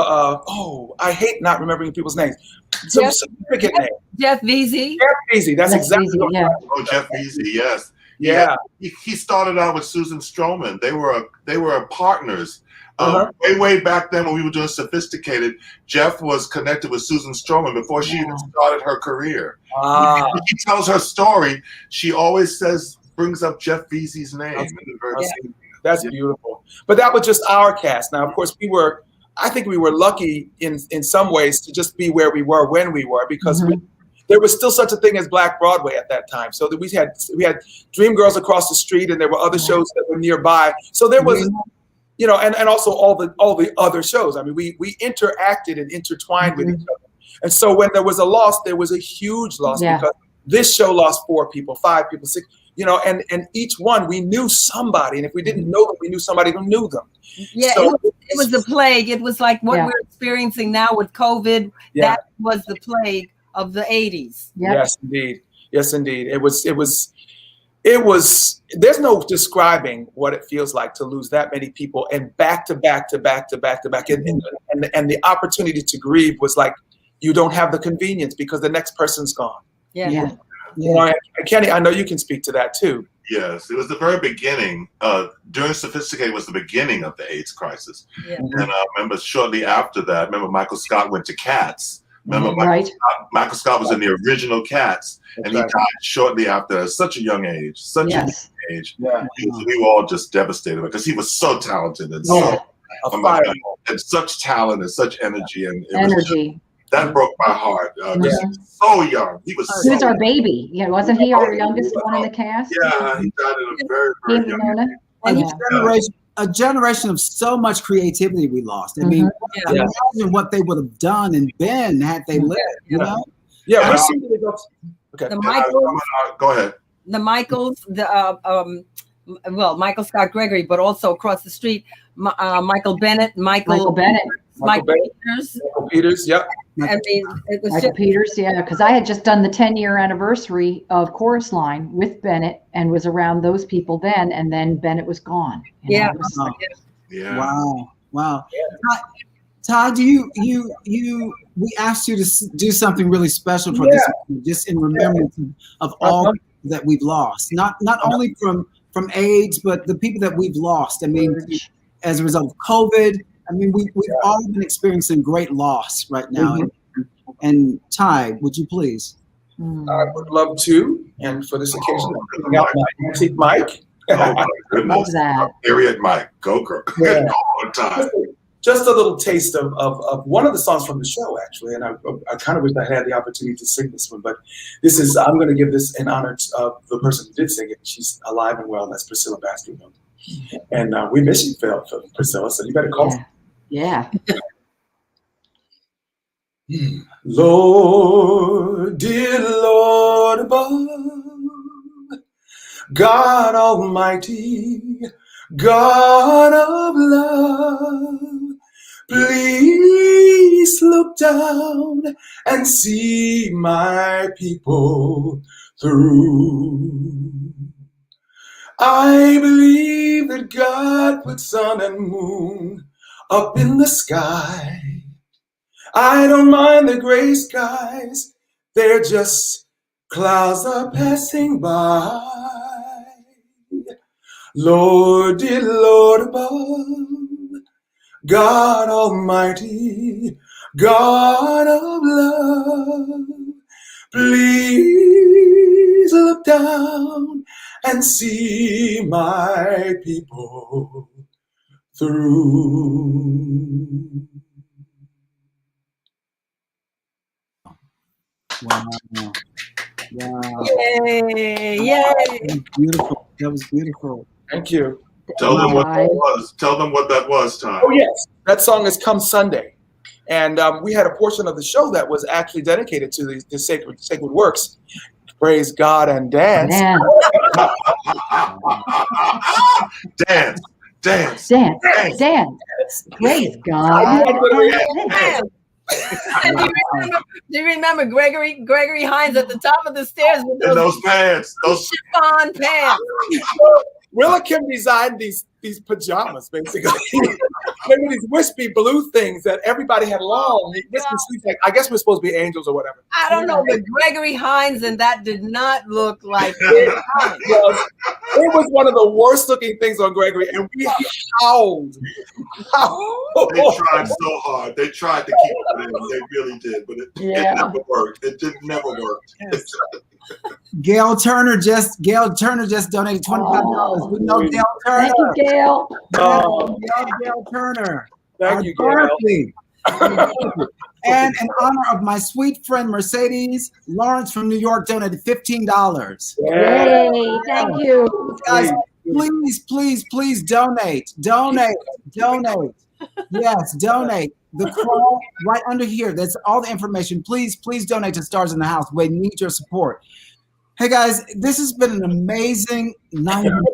I hate not remembering people's names. Some significant name. Jeff Veazey. Jeff Veazey. That's exactly what I'm talking about. Oh, Jeff Veazey, yes. Yeah. He started out with Susan Stroman. They were partners. Way back then when we were doing Sophisticated, Jeff was connected with Susan Stroman before she even started her career. When she tells her story, she always brings up Jeff Veazey's name. That's beautiful. But that was just our cast. Now, of course, I think we were lucky in some ways to just be where we were when we were, because there was still such a thing as Black Broadway at that time. So that we had Dreamgirls across the street, and there were other shows that were nearby. So there was, and also all the other shows. I mean, we interacted and intertwined with each other. And so when there was a loss, there was a huge loss because this show lost 4 people, 5 people, 6. And each one, we knew somebody. And if we didn't know them, we knew somebody who knew them. Yeah, so it was the plague. It was like what we're experiencing now with COVID. Yeah. That was the plague of the 80s. Yep. Yes, indeed. Yes, indeed. It was, there's no describing what it feels like to lose that many people and back to back. And the opportunity to grieve was like, you don't have the convenience because the next person's gone. Yeah. Kenny, I know you can speak to that too. Yes, it was the very beginning. During Sophisticated was the beginning of the AIDS crisis. Yeah. And I remember shortly after that, Michael Scott went to Cats. Michael Scott was in the original Cats, and he died shortly after at such a young age. Yeah. We were all just devastated because he was so talented and and such talent and such energy. That broke my heart. So young. He was our baby. Yeah, wasn't he our youngest one in the cast? Yeah, he died at a very, very young age. And a generation of so much creativity we lost. I mean, imagine what they would have done and been had they lived, you know? Yeah, the Michaels. Go ahead. The Michaels, Michael Scott Gregory, but also across the street, Michael Bennett. Mike Bay, Peters. Michael Peters, yep. I mean, it was Michael just Peters, yeah, because I had just done the 10-year anniversary of Chorus Line with Bennett and was around those people then, and then Bennett was gone. yeah. It was- Yeah. Wow. Todd, we asked you to do something really special for this, just in remembrance of all that we've lost, not only from AIDS, but the people that we've lost. I mean, as a result of COVID. I mean, we've all been experiencing great loss right now. And Ty, would you please? I would love to, and for this occasion, I'm putting out my antique mic. Oh my goodness. Love that. Period, Mike. Go, girl. Yeah. All the time. Just a little taste of one of the songs from the show, actually, and I kind of wish I had the opportunity to sing this one, but this is, I'm going to give this in honor of the person who did sing it. She's alive and well, that's Priscilla Baskerville. And we miss you, Phil, Priscilla, so you better call her. Yeah. Lord, dear Lord above, God Almighty, God of love, please look down and see my people through. I believe that God put sun and moon up in the sky. I don't mind the gray skies, they're just clouds are passing by. Lord, dear Lord above, God Almighty, God of love, please look down and see my people through. Wow. Wow. yay. That was beautiful. That was beautiful. Thank you. Tell them what that was. Tell them what that was, Tom. Oh, yes. That song is Come Sunday. And we had a portion of the show that was actually dedicated to the sacred works. Praise God and dance. Man. Dance. Dance. Praise God. Do you remember Gregory Hines at the top of the stairs with those pants, those chiffon pants? Willa Kim designed these pajamas, basically. They were these wispy blue things that everybody had long. Like, I guess we're supposed to be angels or whatever. I don't know, but Gregory Hines and that did not look like it. It was one of the worst looking things on Gregory, and we howled. They tried so hard. They tried to keep it in. They really did, but it never worked. It never worked. Gail Turner just donated $25. We know Gail Turner. Thank you, Gail. Gail Turner. Thank you, Gail. And in honor of my sweet friend Mercedes, Lawrence from New York donated $15. Yay, thank you. Guys, please donate. Donate. Yes, donate. The crawl right under here. That's all the information. Please donate to Stars in the House. We need your support. Hey guys, this has been an amazing 90 minutes.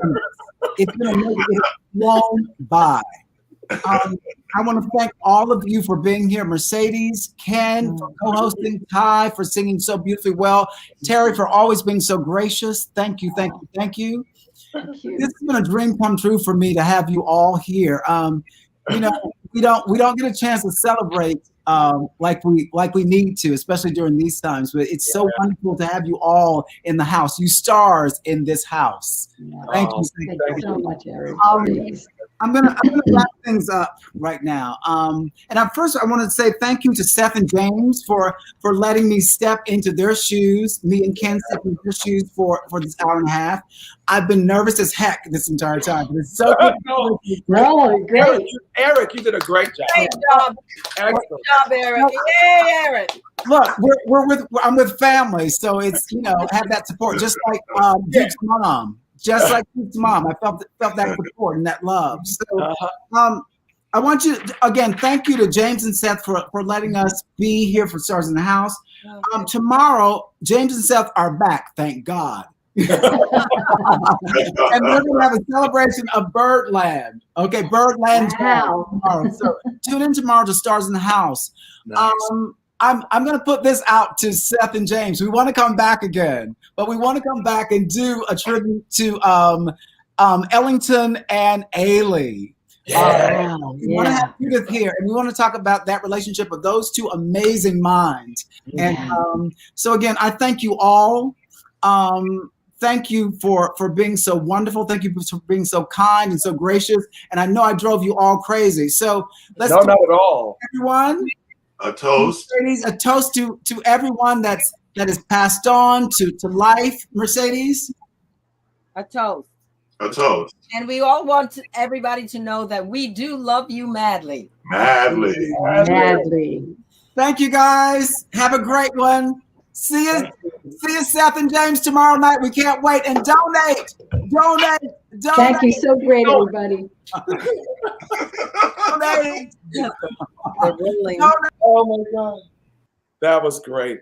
It's been amazing. It's flown by. I want to thank all of you for being here. Mercedes, Ken for co-hosting, Ty for singing so beautifully well, Teri for always being so gracious. Thank you. Thank you. This has been a dream come true for me to have you all here. We don't get a chance to celebrate like we need to, especially during these times. But it's so wonderful to have you all in the house. You stars in this house. Thank you so much, Erich. I'm gonna wrap things up right now. And first, I want to say thank you to Seth and James for letting me step into their shoes. Me and Ken step into their shoes for this hour and a half. I've been nervous as heck this entire time, but it's so good. Really great. Erich, you did a great job. Great job. Excellent. Good job, Erich. Yay, Erich. Look, I'm with family, so it's have that support, just like Duke's mom. Just like Duke's mom, I felt that support and that love. So, I want you to, again, thank you to James and Seth for letting us be here for Stars in the House. Tomorrow, James and Seth are back, thank God. And we're going to have a celebration of Birdland. Okay, Birdland. Wow. Tomorrow. So tune in tomorrow to Stars in the House. Nice. I'm going to put this out to Seth and James. We want to come back again, but we want to come back and do a tribute to Ellington and Ailey. Yeah. We want to have Judith here, and we want to talk about that relationship of those two amazing minds. Yeah. And so again, I thank you all. Thank you for being so wonderful. Thank you for being so kind and so gracious. And I know I drove you all crazy. So let's No, not at all. everyone. A toast. Mercedes, a toast to everyone that is passed on to life. Mercedes. A toast. A toast. And we all want everybody to know that we do love you madly. Madly. Madly. Thank you guys. Have a great one. See you, Seth and James tomorrow night. We can't wait. And donate. Thank you. So great, everybody. Donate. They're willing. Oh my God. That was great.